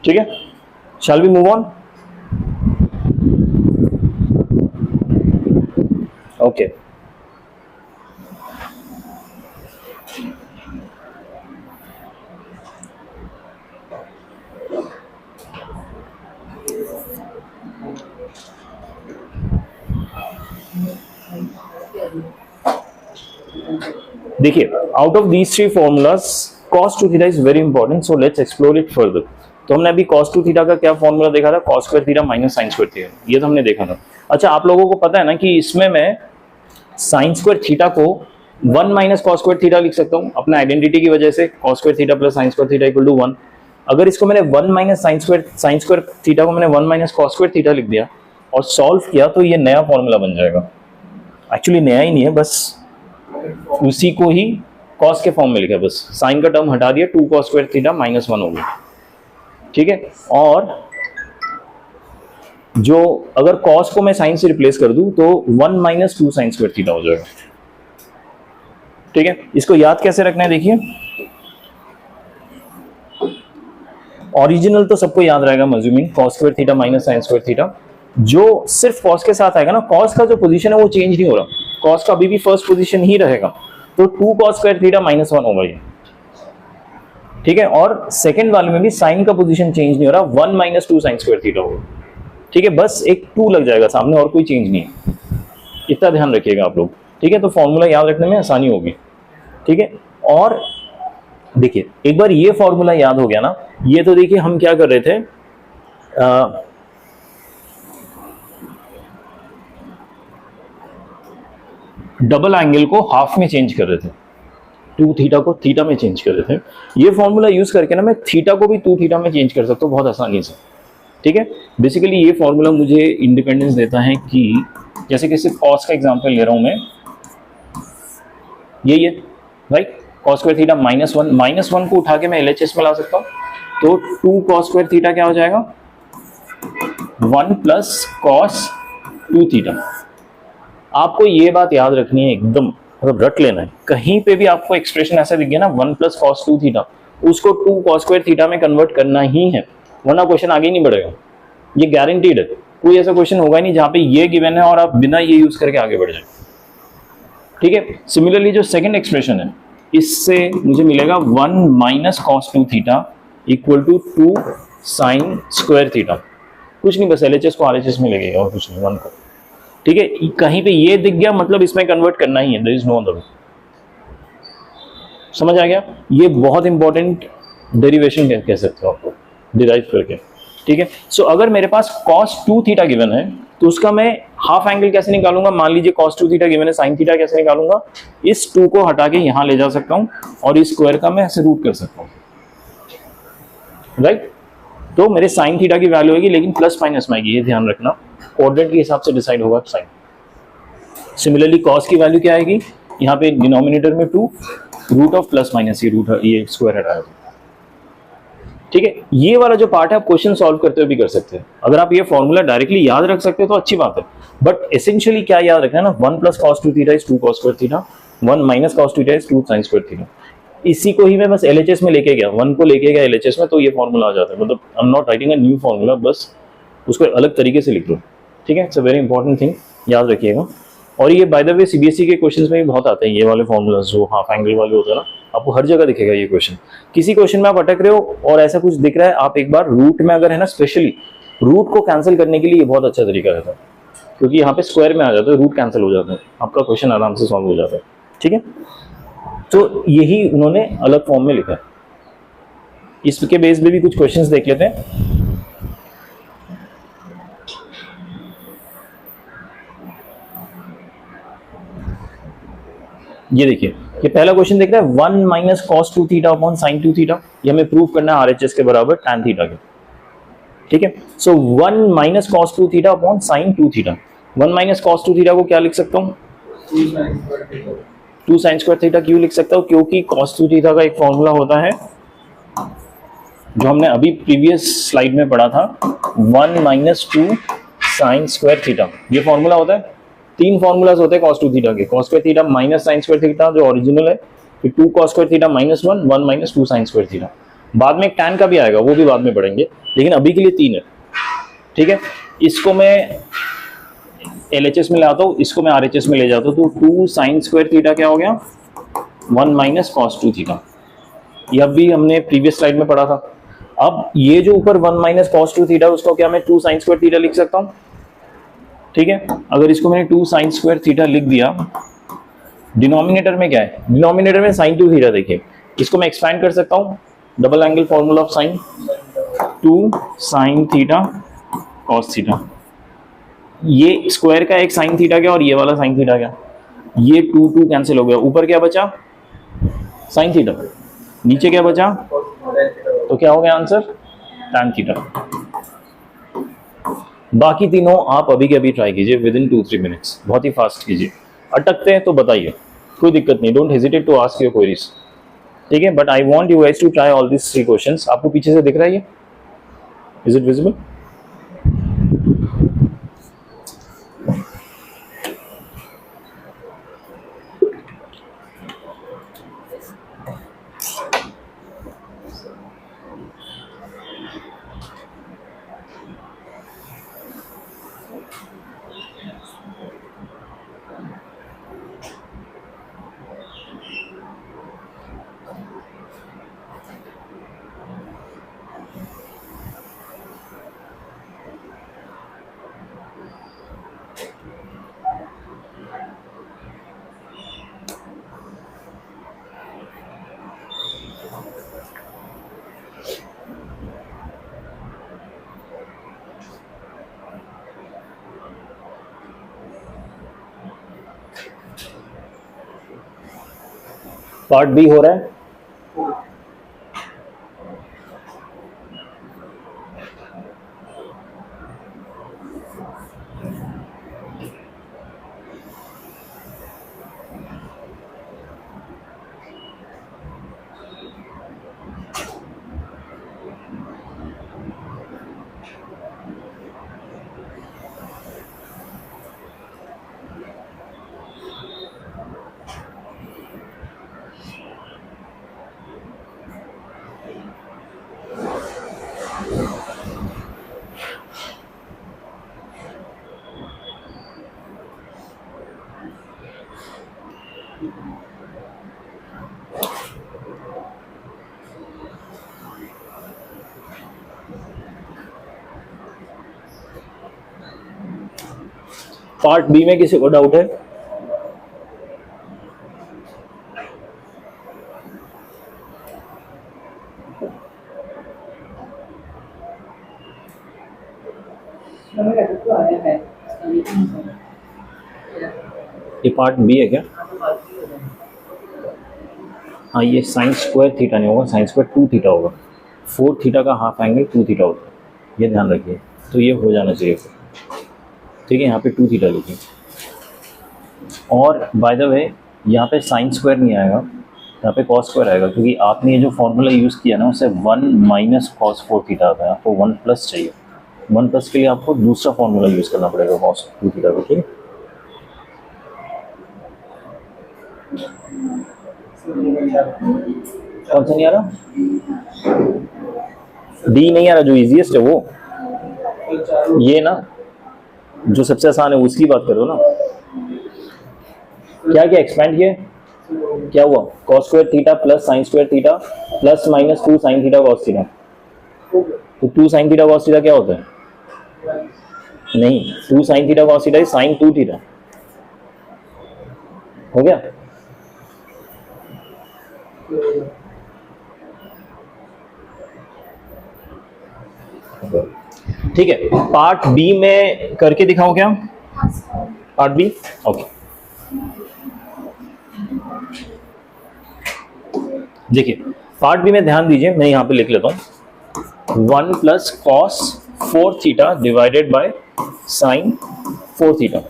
ठीक है, shall we move on? Okay, देखिए, out of these 3 formulas cos 2 theta is very important, so let's explore it further. तो हमने अभी cos 2 थीटा का क्या फॉर्मूला देखा था? cos square theta minus sin square theta, ये तो हमने देखा था। अच्छा, आप लोगों को पता है ना कि इसमें मैं sin स्क्वायर थीटा को 1 माइनस cos स्क्वायर थीटा लिख सकता हूँ अपने आइडेंटिटी की वजह से, cos square theta plus sin square theta equal to 1। अगर इसको मैंने 1 माइनस sin स्क्वायर थीटा को मैंने 1 माइनस cos स्क्वायर थीटा लिख दिया और सॉल्व किया, तो ये नया फॉर्मूला बन जाएगा। एक्चुअली नया ही नहीं है, बस उसी को ही cos के फॉर्म में लिखा, बस साइन का टर्म हटा दिया, 2 cos स्क्वायर थीटा -1 हो गया, ठीक है। और जो अगर cos को मैं sin से रिप्लेस कर दूं तो 1 माइनस 2 sin स्क्वायर थीटा हो जाएगा, ठीक है। इसको याद कैसे रखना है? देखिए, ओरिजिनल तो सबको याद रहेगा, मजूमिन cos square theta minus sin square theta. जो सिर्फ cos के साथ आएगा ना, cos का जो पोजीशन है वो चेंज नहीं हो रहा, cos का अभी भी फर्स्ट पोजीशन ही रहेगा, तो 2 cos स्क्वायर थीटा -1 होगा ये, ठीक है। और सेकंड वाले में भी साइन का पोजीशन चेंज नहीं हो रहा, 1 माइनस 2 sin स्क्वायर थीटा होगा, ठीक है। बस एक 2 लग जाएगा सामने, और कोई चेंज नहीं है, इतना ध्यान रखिएगा आप लोग, ठीक है। तो फॉर्मूला याद रखने में आसानी होगी, ठीक है। और देखिए एक बार ये फॉर्मूला याद हो गया ना, ये तो देखिए हम क्या कर रहे थे, डबल एंगल को हाफ में चेंज कर रहे थे, 2 थीटा को थीटा में चेंज कर रहे थे। ये फॉर्मूला यूज करके ना मैं थीटा को भी 2 थीटा में चेंज कर सकता हूँ बहुत आसानी से। ठीक है, बेसिकली ये फॉर्मूला मुझे इंडिपेंडेंस देता है कि जैसे कि सिर्फ कॉस का एग्जांपल ले रहा हूं मैं, यही है राइट, कॉस स्क्वायर थीटा -1 को उठा के मैं एलएचएस में ला सकता हूँ, तो 2 कॉस स्क्वायर थीटा क्या हो जाएगा, 1 प्लस कॉस 2 थीटा। आपको ये बात याद रखनी है एकदम, मतलब रट लेना है, कहीं पे भी आपको एक्सप्रेशन ऐसा दिख गया ना 1 प्लस कॉस 2 थीटा, उसको 2 कॉस स्क्वायर थीटा में कन्वर्ट करना ही है, वरना क्वेश्चन आगे नहीं बढ़ेगा। ये गारंटीड है, कोई ऐसा क्वेश्चन होगा ही नहीं जहां पे ये गिवन है और आप बिना ये यूज करके आगे बढ़ जाए। ठीक है, सिमिलरली जो सेकंड एक्सप्रेशन है, इससे मुझे मिलेगा 1 minus cos 2 theta equal to 2 sine square theta. कुछ नहीं, बस एलएचएस को आरएचएस में लगेगा और कुछ नहीं, 1 को। ठीक है, कहीं पे ये दिख गया मतलब इसमें कन्वर्ट करना ही है, there is no other way. समझ आ गया, ये बहुत इंपॉर्टेंट डेरिवेशन कह सकते हो आपको डिराइव करके। ठीक है, सो अगर मेरे पास cos 2 थीटा गिवन है तो उसका मैं हाफ एंगल कैसे निकालूंगा, मान लीजिए cos 2 थीटा गिवन है, sin थीटा कैसे निकालूंगा, इस 2 को हटा के यहां ले जा सकता हूं और इस स्क्वायर का मैं ऐसे रूट कर सकता हूं, राइट। तो मेरे sin थीटा की वैल्यू होगी लेकिन प्लस माइनस में आएगी, ये ध्यान रखना, कोऑर्डिनेट के हिसाब से डिसाइड होगा sin। सिमिलरली cos की वैल्यू क्या आएगी, यहाँ पे डिनोमिनेटर में 2 रूट ऑफ प्लस माइनस, ये स्क्वायर हटाया। ठीक है, ये वाला जो पार्ट है आप क्वेश्चन सॉल्व करते हुए भी कर सकते हैं। अगर आप ये फॉर्मूला डायरेक्टली याद रख सकते हो तो अच्छी बात है, बट एसेंशियली क्या याद रखना है ना, 1 plus cos 2 theta is 2 cos square theta, 1 minus cos 2 theta is 2 sine square theta. इसी को ही मैं बस एलएचएस में लेके गया, 1 को लेके गया एलएचएस में, तो ये फॉर्मूला आ जाता है। मतलब I am not writing a new formula, बस उसको अलग तरीके से लिख लो। ठीक है, it's a very important thing, याद रखिएगा। और ये बाय द वे सीबीएसई के क्वेश्चंस में भी बहुत आते हैं ये वाले फॉर्मूलाज, जो हाफ एंगल वाले होते हैं ना, आपको हर जगह दिखेगा ये क्वेश्चन। किसी क्वेश्चन में आप अटक रहे हो और ऐसा कुछ दिख रहा है, आप एक बार रूट में अगर है ना, स्पेशली रूट को कैंसिल करने के लिए ये बहुत अच्छा तरीका रहता है, क्योंकि यहाँ पे स्क्वायर में आ जाता है, रूट कैंसिल हो जाता है, आपका क्वेश्चन आराम से सॉल्व हो जाता है। ठीक है, तो यही उन्होंने अलग फॉर्म में लिखा है। इसके बेस पे भी कुछ क्वेश्चंस देख लेते हैं। ये देखिए, ये पहला क्वेश्चन देख रहे हैं, 1 minus cos 2 theta upon sine 2 theta, ये हमें प्रूव करना है आरएचएस के बराबर tan थीटा के। ठीक है, so 1 minus cos 2 theta upon sine 2 theta, 1 minus cos 2 theta को क्या लिख सकता हूँ, 2 साइन स्क्वायर थीटा। क्यों लिख सकता हूँ, क्योंकि कॉस 2 थीटा का एक फॉर्मूला होता है जो हमने अभी प्रीवियस स्लाइड में पढ़ा था, 1 माइनस 2 साइन स्क्वायर थीटा, ये फॉर्मूला होता है। 3 फॉर्मूलाज होते हैं cos 2 थीटा के, cos square theta minus sign square theta जो ओरिजिनल है, फिर 2 cos square theta minus 1 minus 2 sine square theta. बाद में एक tan का भी आएगा, वो भी बाद में पढ़ेंगे, लेकिन अभी के लिए 3 है। ठीक है, इसको मैं एलएचएस में लाता हूँ, इसको मैं आरएचएस में ले जाता हूँ, तो 2 साइन स्क्वायर थीटा क्या हो गया, 1 माइनस कॉस 2 थीटा। यह भी हमने प्रीवियस स्लाइड में पढ़ा था। अब ये जो ऊपर 1 माइनस कॉस 2 थीटा, उसको क्या मैं 2 साइन स्क्वायर थीटा लिख सकता हूँ। ठीक है, अगर इसको मैंने 2 साइन स्क्वायर थीटा लिख दिया, डिनोमिनेटर में क्या है, डिनोमिनेटर में साइन 2 थीटा, देखिए इसको मैं एक्सपैंड कर सकता हूँ, double angle formula of sign, 2 sine theta cos theta, ये स्क्वायर का एक साइन थीटा गया और ये वाला साइन थीटा गया, ये 2 कैंसिल हो गया, ऊपर क्या बचा साइन थीटा, नीचे क्या बचा, तो क्या हो गया आंसर, tan थीटा। बाकी तीनों आप अभी के अभी ट्राई कीजिए विद इन 2-3 मिनट्स, बहुत ही फास्ट कीजिए। अटकते हैं तो बताइए, कोई दिक्कत नहीं, don't hesitate to ask your queries. ठीक है, but I want you guys to try all this 3 questions. आपको पीछे से दिख रहा है ये, is it visible? Part B हो रहा है। पार्ट बी में किसी को डाउट है? ये पार्ट बी है क्या? हाँ, ये साइन स्क्वायर थीटा नहीं होगा, साइन स्क्वायर 2 थीटा होगा। 4 थीटा का हाफ एंगल 2 थीटा होता है, ये ध्यान रखिए। तो ये हो जाना चाहिए, ठीक है। यहाँ पे 2 थीटा लिखिए। और बाय द वे यहाँ पे साइन स्क्वायर नहीं आएगा, यहाँ पे कॉस स्क्वायर आएगा, क्योंकि आपने ये जो फॉर्मूला यूज़ किया ना उससे 1 माइनस कॉस 4 थीटा आता है। आपको 1 प्लस चाहिए, 1 प्लस के लिए आपको दूसरा फॉर्मूला यूज़ करना पड़ेगा कॉस 2 थीटा को, ठीक है। कौन सा नहीं आ रहा? डी नहीं आ रहा, जो इजीएस्ट है वो ये ना, जो सबसे आसान है उसकी बात करो ना। क्या क्या एक्सपेंड किए, क्या हुआ? Cos square theta plus sign square theta plus minus 2 sine theta cos theta. तो 2 साइन थीटा कॉस थीटा क्या होता है? नहीं, 2 sine theta cos theta sine 2 theta. हो गया? ठीक है। पार्ट बी में करके दिखाऊं क्या? Part B, okay. देखिए पार्ट बी में ध्यान दीजिए, मैं यहां पे लिख लेता हूं 1 plus cos 4 theta divided by sine 4 theta.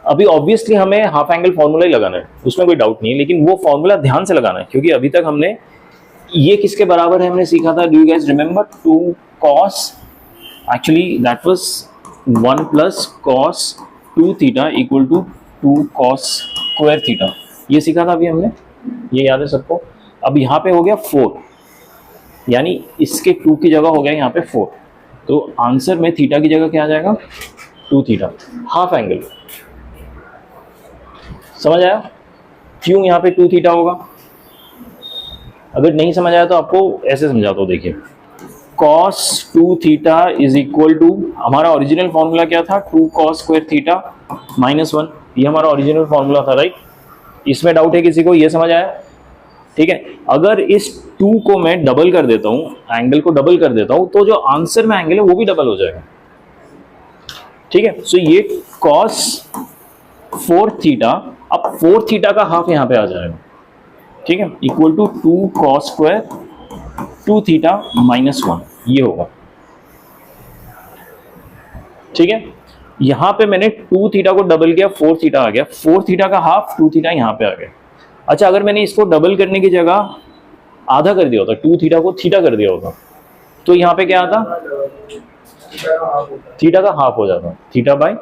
अभी ऑब्वियसली हमें हाफ एंगल फॉर्मूला ही लगाना है, उसमें कोई डाउट नहीं है, लेकिन वो फॉर्मूला ध्यान से लगाना है, क्योंकि अभी तक हमने ये किसके बराबर है हमने सीखा था। Do you guys remember? 2 cos, actually that was 1 plus cos 2 theta equal to 2 cos square theta, ये सीखा था अभी हमने, ये याद है सबको। अब यहाँ पे हो गया 4, यानी इसके 2 की जगह हो गया यहाँ पे 4, तो आंसर में थीटा की जगह क्या आ जाएगा? 2 थीटा, हाफ एंगल। समझ आया क्यों यहाँ पे 2 थीटा होगा? अगर नहीं समझ आया तो आपको ऐसे समझाता हूँ, देखिए cos 2 theta is equal to, हमारा ओरिजिनल फॉर्मूला क्या था? 2 cos स्क्वायर थीटा माइनस 1, ये हमारा ओरिजिनल फॉर्मूला था, राइट। इसमें डाउट है किसी को? ये समझ आया? ठीक है। अगर इस 2 को मैं डबल कर देता हूँ, एंगल को डबल कर देता हूँ, तो जो आंसर में एंगल है वो भी डबल हो जाएगा, ठीक है। सो ये cos 4 थीटा, अब 4 थीटा का हाफ यहाँ पे आ जाएगा, ठीक है, equal to 2 cos square 2 theta minus 1, ये होगा, ठीक है। यहां पे मैंने 2 थीटा को डबल किया, 4 थीटा आ गया, 4 थीटा का हाफ 2 थीटा यहां पे आ गया। अच्छा, अगर मैंने इसको डबल करने की जगह आधा कर दिया होता, 2 थीटा को थीटा कर दिया होता, तो यहाँ पे क्या आता? थीटा का हाफ हो जाता, थीटा बाय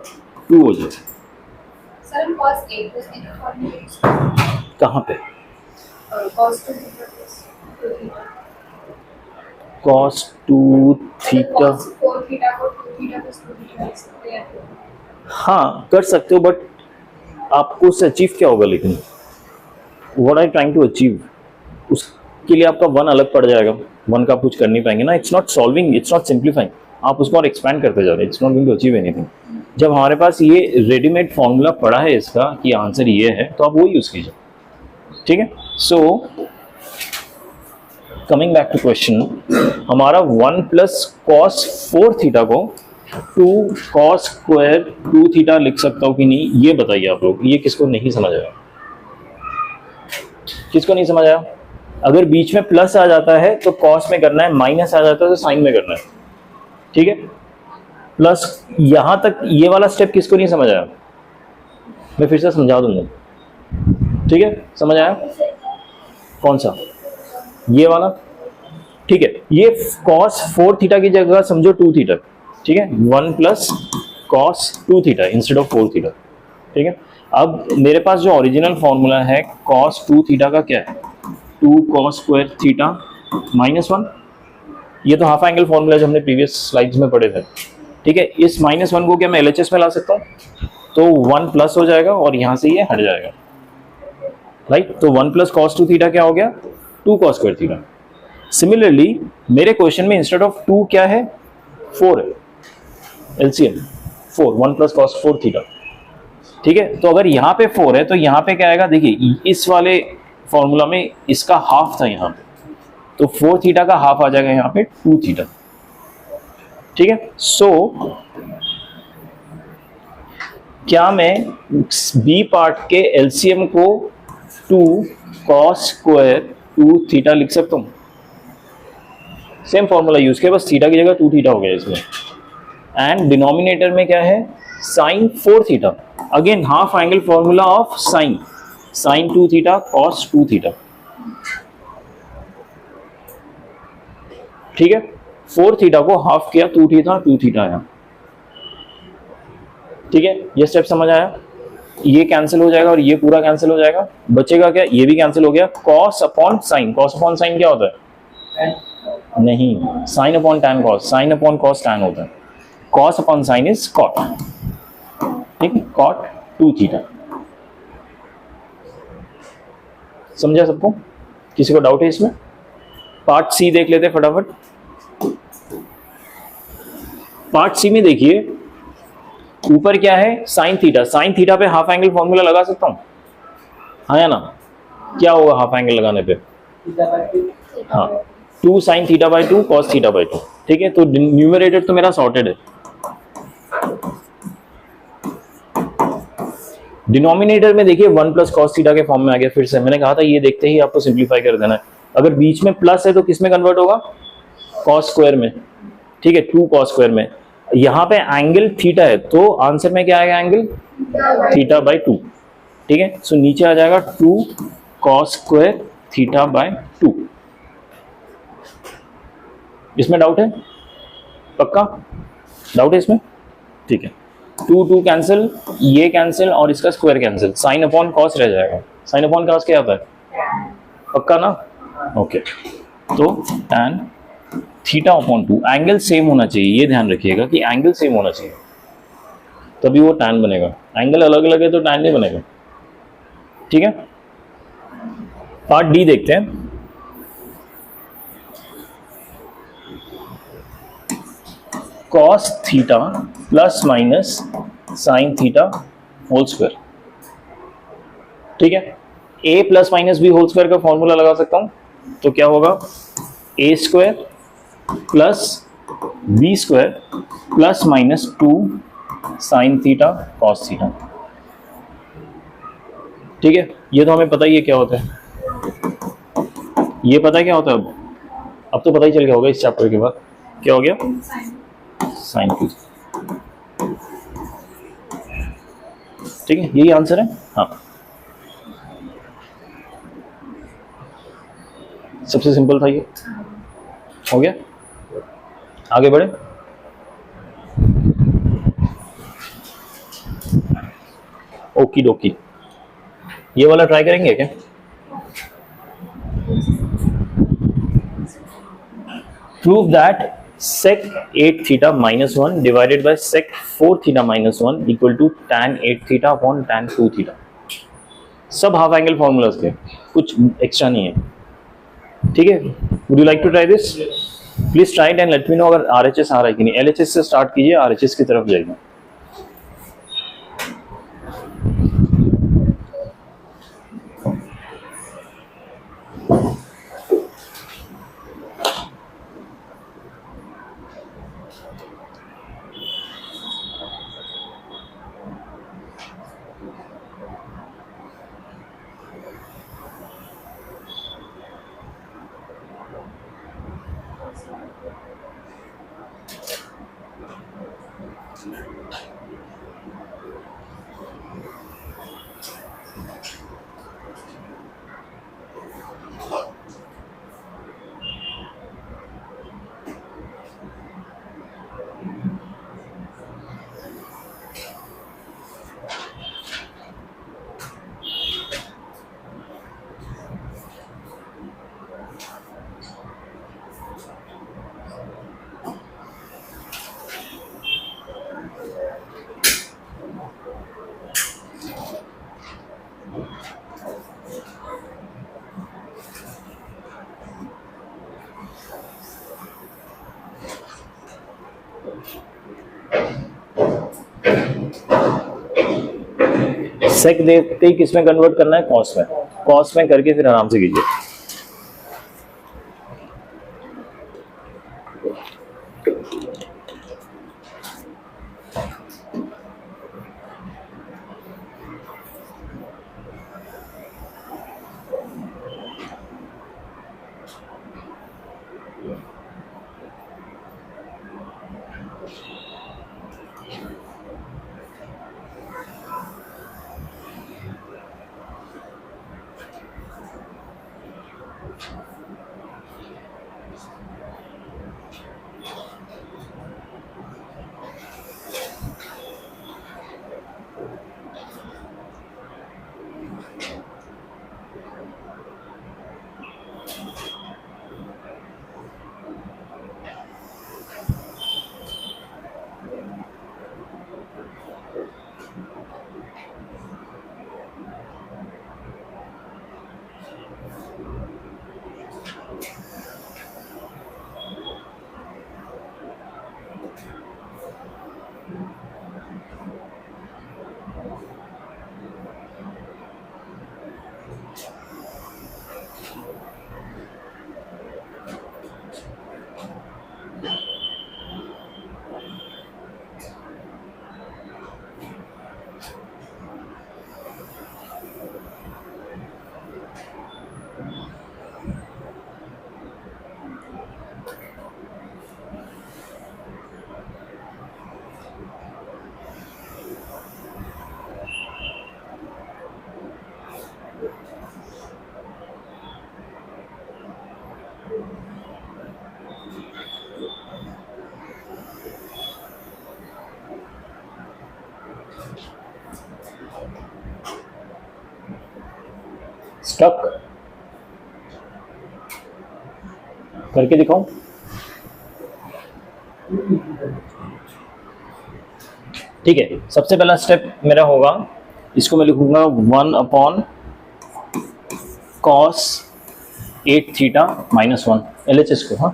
2 हो जाता। Sir cos 8 plus theta formula कहाँ पे? cos 2 theta plus 2 theta cos 2 theta, cos 4 theta को 2 theta plus 2 theta लिख सकते हैं। हाँ कर सकते हो, बट आपको उससे अचीव क्या होगा? लेकिन what are you trying to achieve, उसके लिए आपका 1 अलग पड़ जाएगा, 1 का आप कुछ कर नहीं पाएंगे ना। It's not solving, it's not simplifying, आप उसको और एक्सपैंड करते जा रहे हैं, it's not going to achieve anything. जब हमारे पास ये रेडीमेड फॉर्मूला पड़ा है इसका कि आंसर ये है, तो आप वो यूज कीजिए, ठीक है। So coming back to question, हमारा 1 प्लस कॉस 4 थीटा को 2 कॉस स्क्वायर 2 थीटा लिख सकता हूँ कि नहीं, ये बताइए आप लोग, ये किसको नहीं समझ आया? किसको नहीं समझ आया? अगर बीच में प्लस आ जाता है तो कॉस में करना है, माइनस आ जाता है तो साइन में करना है, ठीक है? प्लस यहां तक ये वाला स्टेप किसको नहीं समझ आया? मैं फिर से समझा दूंगा, ठीक है? समझ आया? कौन सा? ये वाला, ठीक है? ये कॉस 4 थीटा की जगह समझो 2 थीटा, ठीक है? 1 plus cos 2 theta instead of 4 theta, ठीक है? अब मेरे पास जो ओरिजिनल फॉर्मूला है कॉस 2 थीटा का क्या है? 2 कॉस स्क्वायर थीटा माइनस 1। ये तो हाफ एंगल फॉर्मूला जो हमने प्रीवियस स्लाइड्स में पढ़े थे, ठीक है? इस माइनस 1 को क्या मैं LHS में ला सकता हूँ? तो 1 प्लस हो जाएगा और यहाँ से ये हट जाएगा, राइट? तो 1 प्लस कॉस 2 थीटा क्या हो गया? 2 कॉस स्क्वायर थीटा। सिमिलरली मेरे क्वेश्चन में इंस्टेड ऑफ 2 क्या है? 4 है, LCM 4, 1 प्लस कॉस 4 थीटा, ठीक है? तो अगर यहाँ पे 4 है तो यहाँ पे क्या आएगा? देखिए इस वाले फॉर्मूला में इसका हाफ था यहाँ पे, तो 4 थीटा का हाफ आ जाएगा यहाँ पे 2 थीटा, ठीक है? सो क्या मैं बी पार्ट के LCM को 2 कॉस स्क्वायर 2 थीटा लिख सकता हूँ? सेम फॉर्मूला यूज किया, बस थीटा की जगह 2 थीटा हो गया इसमें। एंड डिनोमिनेटर में क्या है? Sine 4 theta, again half angle formula of sine, sine 2 theta cos 2 theta, ठीक है? 4 थीटा को हाफ किया, 2 थीटा आया, ठीक है? ये स्टेप समझ आया? ये कैंसिल हो जाएगा और ये पूरा कैंसिल हो जाएगा, बचेगा क्या? ये भी कैंसिल हो गया। Cos upon sine, cos upon sine क्या होता है? नहीं, sine upon tan cos, sine upon cos tan होता है। Cos upon sine is cot, ठीक है? Cot 2 theta. समझा सबको? किसी को डाउट है इसमें? पार्ट सी देख लेते फटाफट। पार्ट सी में देखिए ऊपर क्या है? साइन थीटा, साइन थीटा पे हाफ एंगल फॉर्मूला लगा सकता हूं, हाँ या ना? क्या होगा हाफ एंगल लगाने पे? हाँ, 2 sine theta by 2 cos theta by 2, ठीक है? तो न्यूमरेटर तो मेरा सॉर्टेड है। डिनोमिनेटर में देखिए 1 प्लस कॉस थीटा के फॉर्म में आ गया। फिर से मैंने कहा था ये देखते ही आपको सिंप्लीफाई कर देना है। अगर बीच में प्लस है तो किस में कन्वर्ट होगा? कॉस स्क्वायर में, ठीक है? 2 कॉस स्क्वायर में। यहाँ पे एंगल थीटा है तो आंसर में क्या आएगा? एंगल थीटा बाई 2, ठीक है? सो नीचे आ जाएगा 2 कॉस स्क्वायर थीटा बाई 2। इसमें डाउट है? पक्का डाउट है इसमें? ठीक है। 2 कैंसिल, ये कैंसिल और इसका square cancel, sign upon cos रह जाएगा। साइन अपॉन कॉस क्या होता है? पक्का ना? ओके, तो tan theta upon 2, angle same होना चाहिए, ये ध्यान रखिएगा कि एंगल सेम होना चाहिए तभी वो tan बनेगा। एंगल अलग अलग है तो tan नहीं बनेगा, ठीक है? पार्ट डी देखते हैं। Cos theta plus minus sine theta whole square, ठीक है? A plus minus b whole square का फॉर्मूला लगा सकता हूं, तो क्या होगा? A square plus B square plus minus 2 sine theta cos theta, ठीक है? ये तो हमें पता ही है क्या होता है, ये पता है क्या होता है। अब तो पता ही चल गया होगा इस चैप्टर के बाद। क्या हो गया? साइन थीटा, ठीक है? यही आंसर है। हाँ, सबसे सिंपल था ये। हो गया, आगे बढ़े। ओकी डोकी, ये वाला ट्राई करेंगे क्या? Prove that sec 8 theta minus 1 divided by sec 4 theta minus 1 equal to tan 8 theta upon tan 2 theta। सब हाफ एंगल फॉर्मूलाज के, कुछ एक्स्ट्रा नहीं है, ठीक है? Would you like to try this? Please try it and let me know अगर RHS आ रहा है कि नहीं। LHS से स्टार्ट कीजिए, RHS की तरफ जाइए। सेक देखते ही किस में कन्वर्ट करना है, कॉस में। कॉस में करके फिर आराम से कीजिए। स्टक करके दिखाऊं? ठीक है, सबसे पहला स्टेप मेरा होगा, इसको मैं लिखूंगा 1 upon cos 8 theta minus 1 LHS को। हाँ,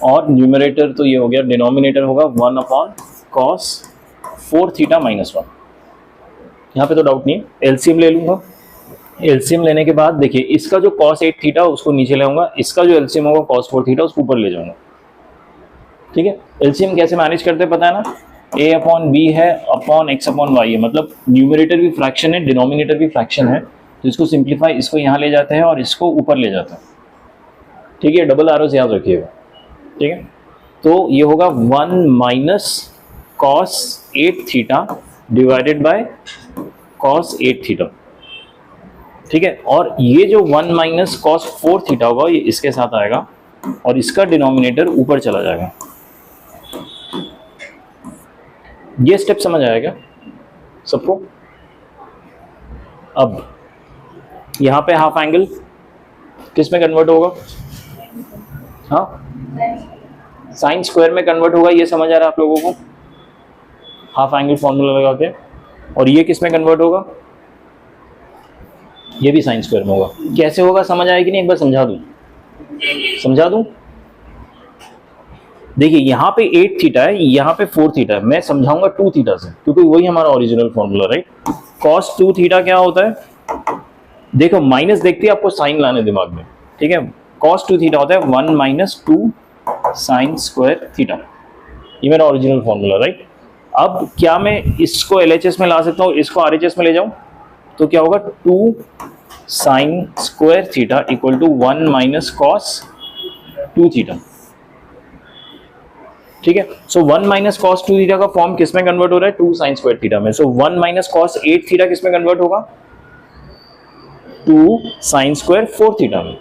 और न्यूमरेटर तो ये हो गया, डिनोमिनेटर होगा 1 अपॉन कॉस 4 थीटा माइनस 1। यहाँ पे तो डाउट नहीं है, एलसीएम ले लूंगा। एलसीएम लेने के बाद देखिए, इसका जो cos 8 थीटा उसको नीचे ले आऊंगा, इसका जो एलसीएम होगा cos 4 थीटा उसको ऊपर ले जाऊंगा। ठीक है, एलसीएम कैसे मैनेज करते हैं पता है ना, a अपॉन बी है अपॉन x अपॉन वाई है, मतलब न्यूमरेटर भी फ्रैक्शन है, डिनोमिनेटर भी फ्रैक्शन है, तो इसको सिंप्लीफाई, इसको यहाँ ले जाते हैं और इसको ऊपर ले जाते हैं। ठीक है, डबल एरोस याद रखिएगा। ठीक है, तो ये होगा 1 minus cos 8 theta divided bye cos 8 theta. ठीक है, और ये जो 1 माइनस cos 4 थीटा होगा ये इसके साथ आएगा और इसका डिनोमिनेटर ऊपर चला जाएगा। ये स्टेप समझ आएगा सबको? अब यहां पे हाफ एंगल किस में कन्वर्ट होगा? हाँ, साइन स्क्वायर में कन्वर्ट होगा, ये समझ आ रहा है आप लोगों को? हाफ एंगल फॉर्मूला लगा के। और ये किस में कन्वर्ट होगा? ये भी साइन स्क्वायर में होगा। कैसे होगा समझ आएगी नहीं? एक बार समझा दूं? देखिए, यहाँ पे 8 थीटा है, यहाँ पे 4 थीटा है, मैं समझाऊंगा 2 थीटा से, क्योंकि वही हमारा original formula, right? cos 2 theta क्या होता है? देखो, माइनस देखते ही आपको साइन लाने दिमाग में। ठीक है, cos 2 थीटा होता है 1 माइनस 2 साइन स्क्वायर थीटा। ये मेरा ओरिजिनल फॉर्मूला, राइट? अब क्या मैं इसको LHS में ला सकता हूँ, इसको RHS में ले जाऊं तो क्या होगा? 2 sine square theta equal to 1 minus cos 2 theta. ठीक है। सो 1 माइनस कॉस 2 थीटा का फॉर्म किस में कन्वर्ट हो रहा है? 2 साइन स्क्वायर थीटा में। सो 1 माइनस कॉस 8 थीटा किस में कन्वर्ट होगा? 2 साइन स्क्वायर 4 थीटा में।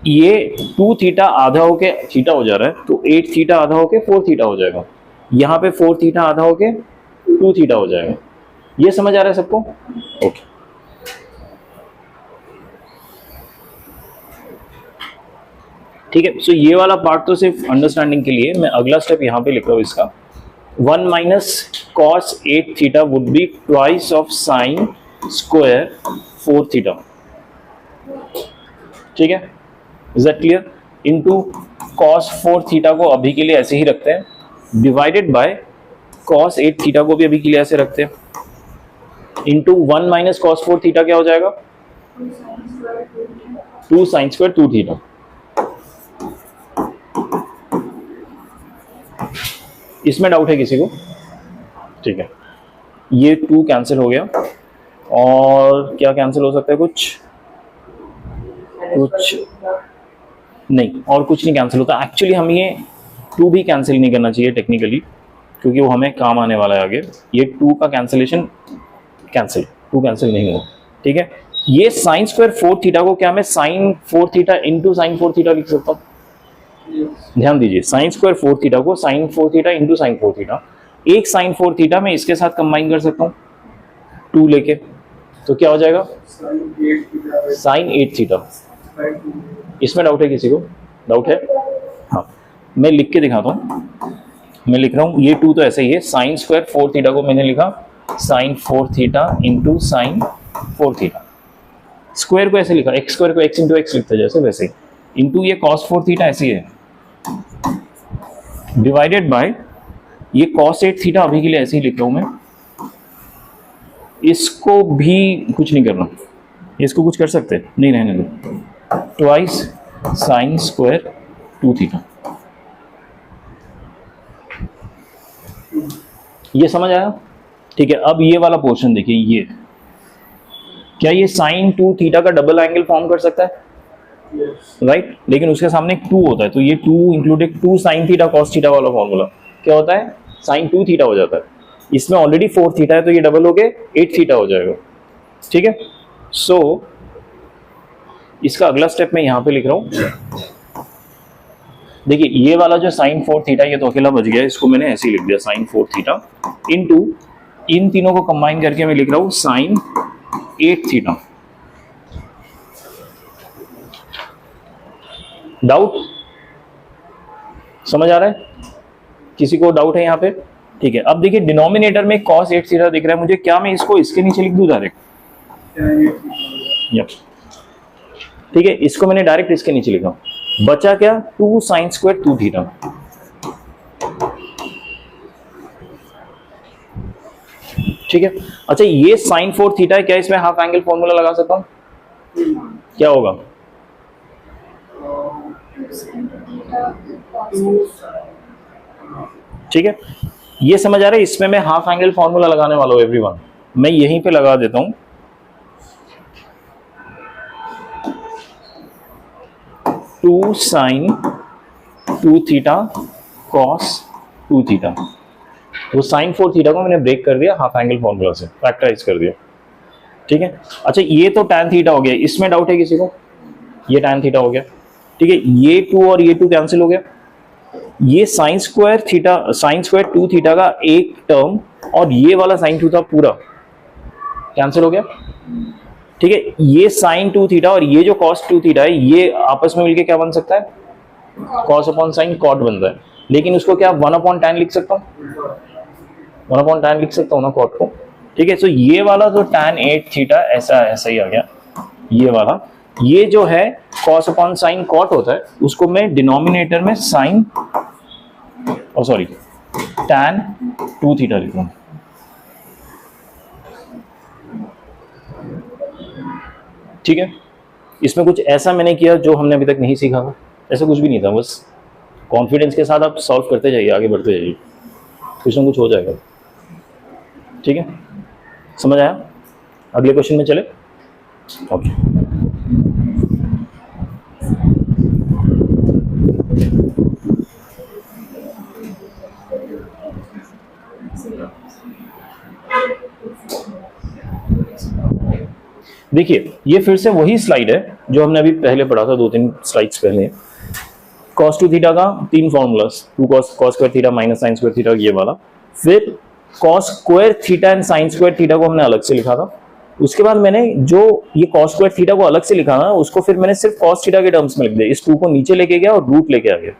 ये 2 थीटा आधा होके थीटा हो जा रहा है, तो 8 थीटा आधा होके 4 थीटा हो जाएगा। यहाँ पे 4 थीटा आधा होके 2 थीटा हो जाएगा। ये समझ आ रहा है सबको? ओके। ठीक है। सो ये वाला पार्ट तो सिर्फ अंडरस्टैंडिंग के लिए, मैं अगला स्टेप यहाँ पे लिख रहा हूँ इसका। 1 minus cos 8 theta would be twice of sine square 4 theta. ठीक है, is that clear? Into cos 4 theta को अभी के लिए ऐसे ही रखते हैं, डिवाइडेड बाय कॉस 8 थीटा को भी अभी के लिए ऐसे रखते हैं, इनटू 1 माइनस कॉस 4 थीटा क्या हो जाएगा? 2 साइन स्क्वायर 2 थीटा। इसमें डाउट है किसी को? ठीक है, ये 2 कैंसिल हो गया और क्या कैंसिल हो सकता है? कुछ नहीं, और कुछ नहीं कैंसिल होता। एक्चुअली हम ये 2 भी कैंसिल नहीं करना चाहिए टेक्निकली, क्योंकि वो हमें काम आने वाला है आगे। ये 2 का कैंसिलेशन कैंसिल, 2 कैंसिल नहीं हुआ। ठीक है, ये साइन स्क्वायर 4 थीटा को क्या मैं sine 4 theta into sine 4 theta लिख सकता हूँ? ध्यान दीजिए, साइन स्क्वायर 4 थीटा को sine 4 theta into sine 4 theta. एक साइन 4 थीटा में इसके साथ कंबाइन कर सकता हूँ 2 लेके, तो क्या हो जाएगा? Sign 8 theta. इसमें डाउट है किसी को? डाउट है? हाँ, मैं लिख के दिखाता हूँ। मैं लिख रहा हूँ, ये 2 तो ऐसे ही है। साइन स्क्वायर 4 थीटा को मैंने लिखा sine 4 theta into sine 4 theta. Square को ऐसे लिखा, एक्स स्क्वायर को एक्स इंटू एक्स लिखते जैसे वैसे, इंटू ये कॉस 4 थीटा ऐसी है, डिवाइडेड बाय ये कॉस 8 थीटा अभी के लिए ऐसे ही लिख रहा हूं मैं। इसको भी कुछ नहीं करना, इसको कुछ कर सकते नहीं, रहने दो। Twice sine square 2 theta. ये समझ आया? ठीक है, अब ये वाला पोर्शन देखिए, ये क्या ये साइन 2 थीटा का डबल एंगल फॉर्म कर सकता है? राइट, लेकिन उसके सामने एक 2 होता है, तो ये 2 included 2 sine theta cos theta वाला फॉर्मूला क्या होता है? साइन 2 थीटा हो जाता है। इसमें ऑलरेडी 4 थीटा है, तो ये डबल होके 8 थीटा हो जाएगा। ठीक है, सो इसका अगला स्टेप मैं यहाँ पे लिख रहा हूँ। देखिए, ये वाला जो साइन 4 थीटा ये तो अकेला बच गया, इसको मैंने ऐसे ही लिख दिया साइन 4 थीटा इनटू इन तीनों को कंबाइन करके मैं लिख रहा हूँ साइन 8 थीटा। डाउट? समझ आ रहा है? किसी को डाउट है यहाँ पे? ठीक है, अब देखिए डिनोमिनेटर में cos 8 थीटा दिख रहा है मुझे, क्या मैं इसको इसके नीचे लिख दूं डायरेक्ट? यप, ठीक है, इसको मैंने डायरेक्ट इसके नीचे लिखा। बचा क्या? 2 साइन स्क्वायर 2 थीटा। ठीक है, अच्छा ये साइन 4 थीटा है, क्या इसमें हाफ एंगल फॉर्मूला लगा सकता हूं? क्या होगा? ठीक है, ये समझ आ रहा है? इसमें मैं हाफ एंगल फॉर्मूला लगाने वाला हूं एवरीवन। मैं यहीं पे लगा देता हूं, 2 साइन 2 थीटा कॉस 2 थीटा। वो साइन 4 थीटा को मैंने ब्रेक कर दिया हाफ एंगल फॉर्मूला से, फैक्टराइज कर दिया। ठीक है, अच्छा ये तो tan थीटा हो गया, इसमें डाउट है किसी को? ये tan थीटा हो गया। ठीक है, ये 2 और ये 2 कैंसिल हो गया। ये sign square theta, sine square 2 theta का एक टर्म और ये वाला साइन 2 था पूरा कैंसिल हो गया। ठीक है, ये साइन 2 थीटा और ये जो कॉस 2 थीटा है ये आपस में मिलके क्या बन सकता है? कॉस अपॉन साइन कॉट बनता है। लेकिन उसको क्या 1 अपॉन tan लिख सकता हूँ? 1 अपॉन tan लिख सकता हूँ ना कॉट को। ठीक है, सो ये वाला जो tan 8 थीटा ऐसा ही आ गया। ये वाला, ये जो है कॉस अपॉन साइन कॉट होता है, उसको मैं डिनोमिनेटर में साइन tan 2 थीटा लिख रहा हूँ। ठीक है, इसमें कुछ ऐसा मैंने किया जो हमने अभी तक नहीं सीखा था, ऐसा कुछ भी नहीं था। बस कॉन्फिडेंस के साथ आप सॉल्व करते जाइए, आगे बढ़ते जाइए, कुछ ना कुछ हो जाएगा। ठीक है, समझ आया? अगले क्वेश्चन में चले। ओके, देखिए ये फिर से वही स्लाइड है जो हमने अभी पहले पढ़ा था 2-3 स्लाइड्स पहले। cos 2 थीटा का 3 formulas, 2 cos square theta minus sign square theta ये वाला, फिर cos square theta and sign square theta को हमने अलग से लिखा था। उसके बाद मैंने जो ये cos स्क्वायर थीटा को अलग से लिखा ना, उसको फिर मैंने सिर्फ cos थीटा के टर्म्स में लिख दिया, इस 2 को नीचे लेके गया और रूट लेके आ गया।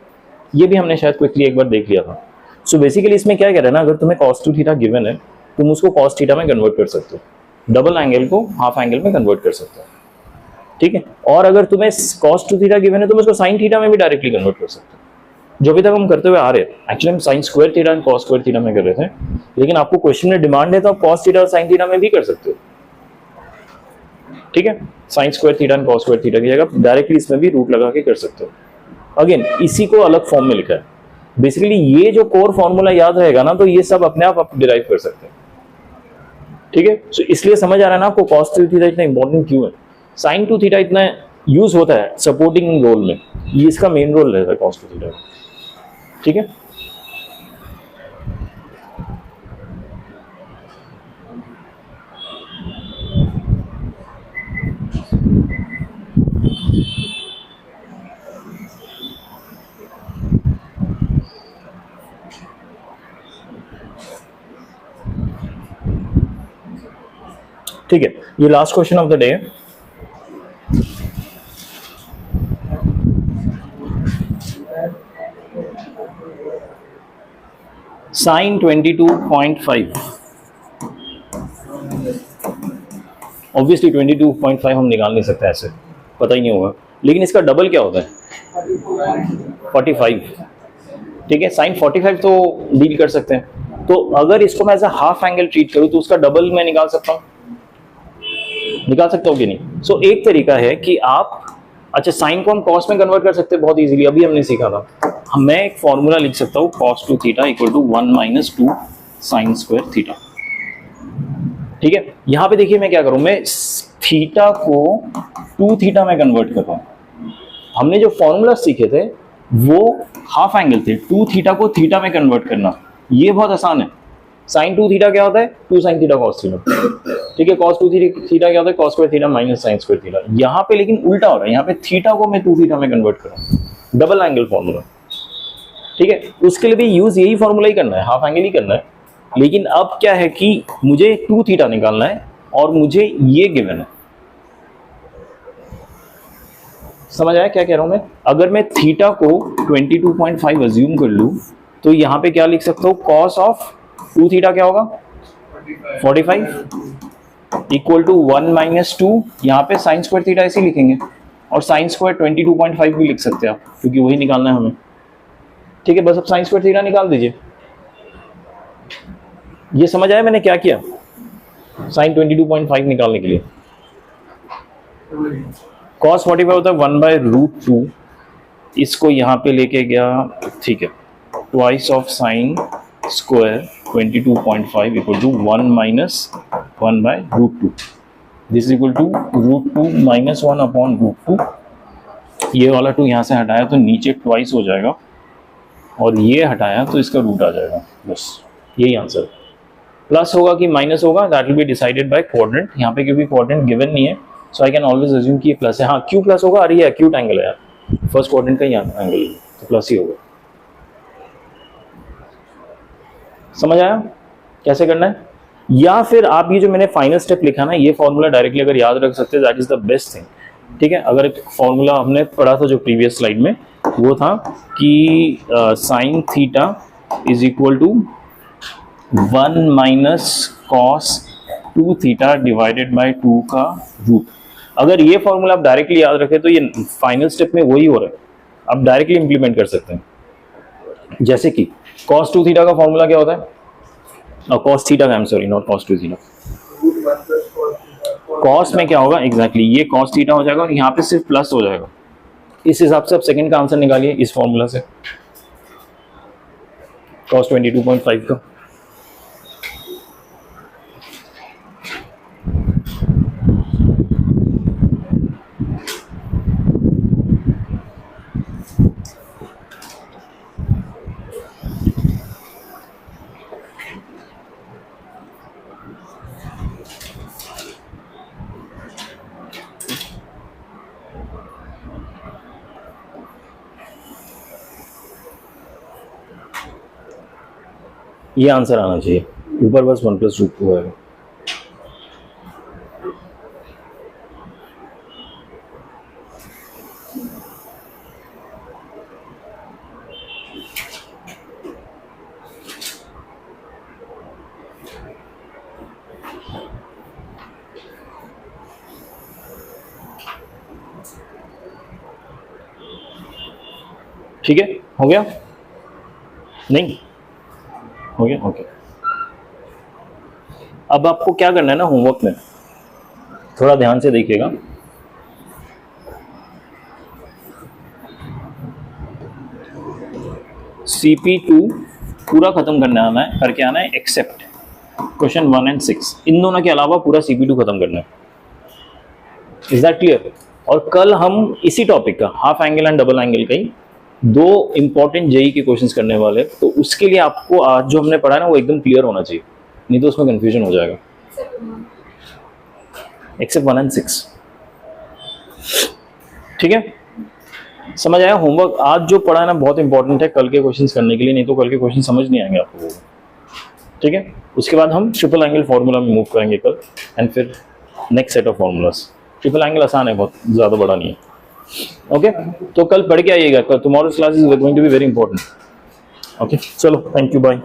ये भी हमने शायद क्विकली एक बार देख लिया था। सो बेसिकली इसमें क्या कह रहा है ना, अगर तुम्हें cos 2 थीटा गिवन है, तुम उसको cos थीटा में कन्वर्ट कर सकते हो, डबल एंगल को हाफ एंगल में कन्वर्ट कर सकते हो, ठीक है। और अगर तुम्हें cos 2 थीटा गिवन है, तुम उसको sin थीटा में भी डायरेक्टली कन्वर्ट कर सकते हो, जो अभी तक हम करते हुए आ रहे हैं। एक्चुअली हम sin square theta and cos square theta में कर रहे थे, लेकिन आपको क्वेश्चन में डिमांड है तो आप cos थीटा और sin थीटा में भी कर सकते हो, ठीक है। sin square theta and cos square theta की जगह डायरेक्टली इसमें भी रूट लगा के कर सकते हो। अगेन इसी को अलग फॉर्म में लिखा है। बेसिकली ये जो कोर फॉर्मूला याद रहेगा ना, तो ये सब अपने आप डिराइव कर सकते हैं, ठीक है। सो इसलिए समझ आ रहा है ना आपको cos 2 थीटा इतना इंपॉर्टेंट क्यों है, sin 2 थीटा इतना यूज होता है सपोर्टिंग रोल में, ये इसका मेन रोल रहता है cos 2 थीटा, ठीक है। ठीक है, ये last question of the day है। साइन 22.5, ऑब्वियसली 22.5 हम निकाल नहीं सकते ऐसे, पता ही नहीं होगा, लेकिन इसका डबल क्या होता है 45, ठीक है। साइन 45 तो डील कर सकते हैं, तो अगर इसको मैं as a half angle treat करूं तो उसका डबल मैं निकाल सकता हूं, निकाल सकता हूं कि नहीं। सो एक तरीका है कि आप, अच्छा साइन को हम कॉस में कन्वर्ट कर सकते हैं बहुत इजीली, अभी हमने सीखा था। मैं एक फॉर्मूला लिख सकता हूं cos 2 theta equal to 1 minus 2 sine square theta, ठीक है। यहां पे देखिए मैं क्या करूं, मैं थीटा को 2 थीटा में कन्वर्ट कर रहा हूं। हमने जो फॉर्मूला सीखे थे वो हाफ एंगल थे, 2 थीटा को थीटा में कन्वर्ट करना, ये बहुत आसान है। साइन 2 थीटा क्या होता है, 2 साइन थीटा cos थीटा, ठीक है। cos 2 थीटा क्या होता है, cos square theta minus sign square theta. यहाँ पे लेकिन उल्टा हो रहा है, यहाँ पे थीटा को मैं 2 थीटा में कन्वर्ट कर रहा हूँ, डबल एंगल फॉर्मूला, ठीक है। उसके लिए भी यूज यही फॉर्मूला ही करना है, हाफ एंगल ही करना है। लेकिन अब क्या है कि मुझे 2 थीटा निकालना है और मुझे ये गिवन है, समझ आया क्या कह रहा हूं मैं। अगर मैं थीटा को 22.5 अज्यूम कर लूं तो यहाँ पे क्या लिख सकता हूँ, cos ऑफ 2 थीटा क्या होगा 45 इक्वल टू 1 माइनस 2, यहाँ पे साइन स्क्वायर थीटा ऐसे लिखेंगे, और साइन स्क्वायर 22.5 भी लिख सकते हैं आप, क्योंकि वही निकालना है हमें, ठीक है। बस अब साइन स्क्वायर थीटा निकाल दीजिए। ये समझ आया मैंने क्या किया, साइन 22.5 निकालने के लिए cos 45 होता है 1 बाय रूट 2, इसको यहाँ पे लेके गया, ठीक है, twice of sine square 22.5 equal to 1 minus 1 by root 2, this equal to root 2 minus 1 upon root 2। ये वाला 2 यहाँ से हटाया तो नीचे ट्वाइस हो जाएगा, और ये हटाया तो इसका रूट आ जाएगा, बस यही आंसर। प्लस होगा कि माइनस होगा, that will be decided by quadrant. यहाँ पे क्योंकि क्वाड्रेंट गिवन नहीं है, सो आई कैन ऑलवेज अज्यूम कि ये प्लस है। हाँ क्यू प्लस होगा, अरे ये एक्यूट एंगल है यार, फर्स्ट क्वाड्रेंट का ही एंगल है, तो प्लस ही होगा। समझ आया कैसे करना है। या फिर आप ये जो मैंने फाइनल स्टेप लिखा ना, ये फॉर्मूला डायरेक्टली अगर याद रख सकते हैं, that is the best thing, ठीक है। अगर फॉर्मूला हमने पढ़ा था जो प्रीवियस स्लाइड में, वो था कि sine theta is equal to 1 minus cos 2 theta divided by 2 का रूट। अगर ये फॉर्मूला आप डायरेक्टली याद रखें तो ये फाइनल स्टेप में वही हो रहा है, आप डायरेक्टली इंप्लीमेंट कर सकते हैं। जैसे कि cos 2 थीटा का फॉर्मूला क्या होता है, cos थीटा का, I am sorry not cos 2 theta, cos में क्या होगा एग्जैक्टली ये cos थीटा हो जाएगा, और यहाँ पे सिर्फ प्लस हो जाएगा। इस हिसाब से आप सेकंड का आंसर निकालिए इस फॉर्मूला से, cos 22.5 का। ये आंसर आना चाहिए, ऊपर बस 1 + √2 है। ठीक है, हो गया? नहीं हो गया? ओके। अब आपको क्या करना है ना, होमवर्क में थोड़ा ध्यान से देखिएगा। CP2 पूरा खत्म करके आना है एक्सेप्ट क्वेश्चन 1 और 6, इन दोनों के अलावा पूरा CP2 खत्म करना है। Is that clear? और कल हम इसी टॉपिक का half angle and double angle का ही 2 इंपॉर्टेंट जेई के क्वेश्चंस करने वाले हैं, तो उसके लिए आपको आज जो हमने पढ़ा है ना वो एकदम क्लियर होना चाहिए, नहीं तो उसमें कंफ्यूजन हो जाएगा। एक्सेप्ट 1 और 6, ठीक है? समझ आया? होमवर्क आज जो पढ़ा है ना बहुत इंपॉर्टेंट है कल के क्वेश्चंस करने के लिए, नहीं तो कल के क्वेश्चन समझ नहीं आएंगे आपको। ठीक है, उसके बाद हम ट्रिपल एंगल फॉर्मूला में मूव करेंगे कल, एंड फिर next set of formulas. Triple angle आसान है, बहुत ज़्यादा बड़ा नहीं है। ओके, तो कल पढ़ के आइएगा, tomorrow's class is going to be very important. Okay, चलो, थैंक यू, बाय।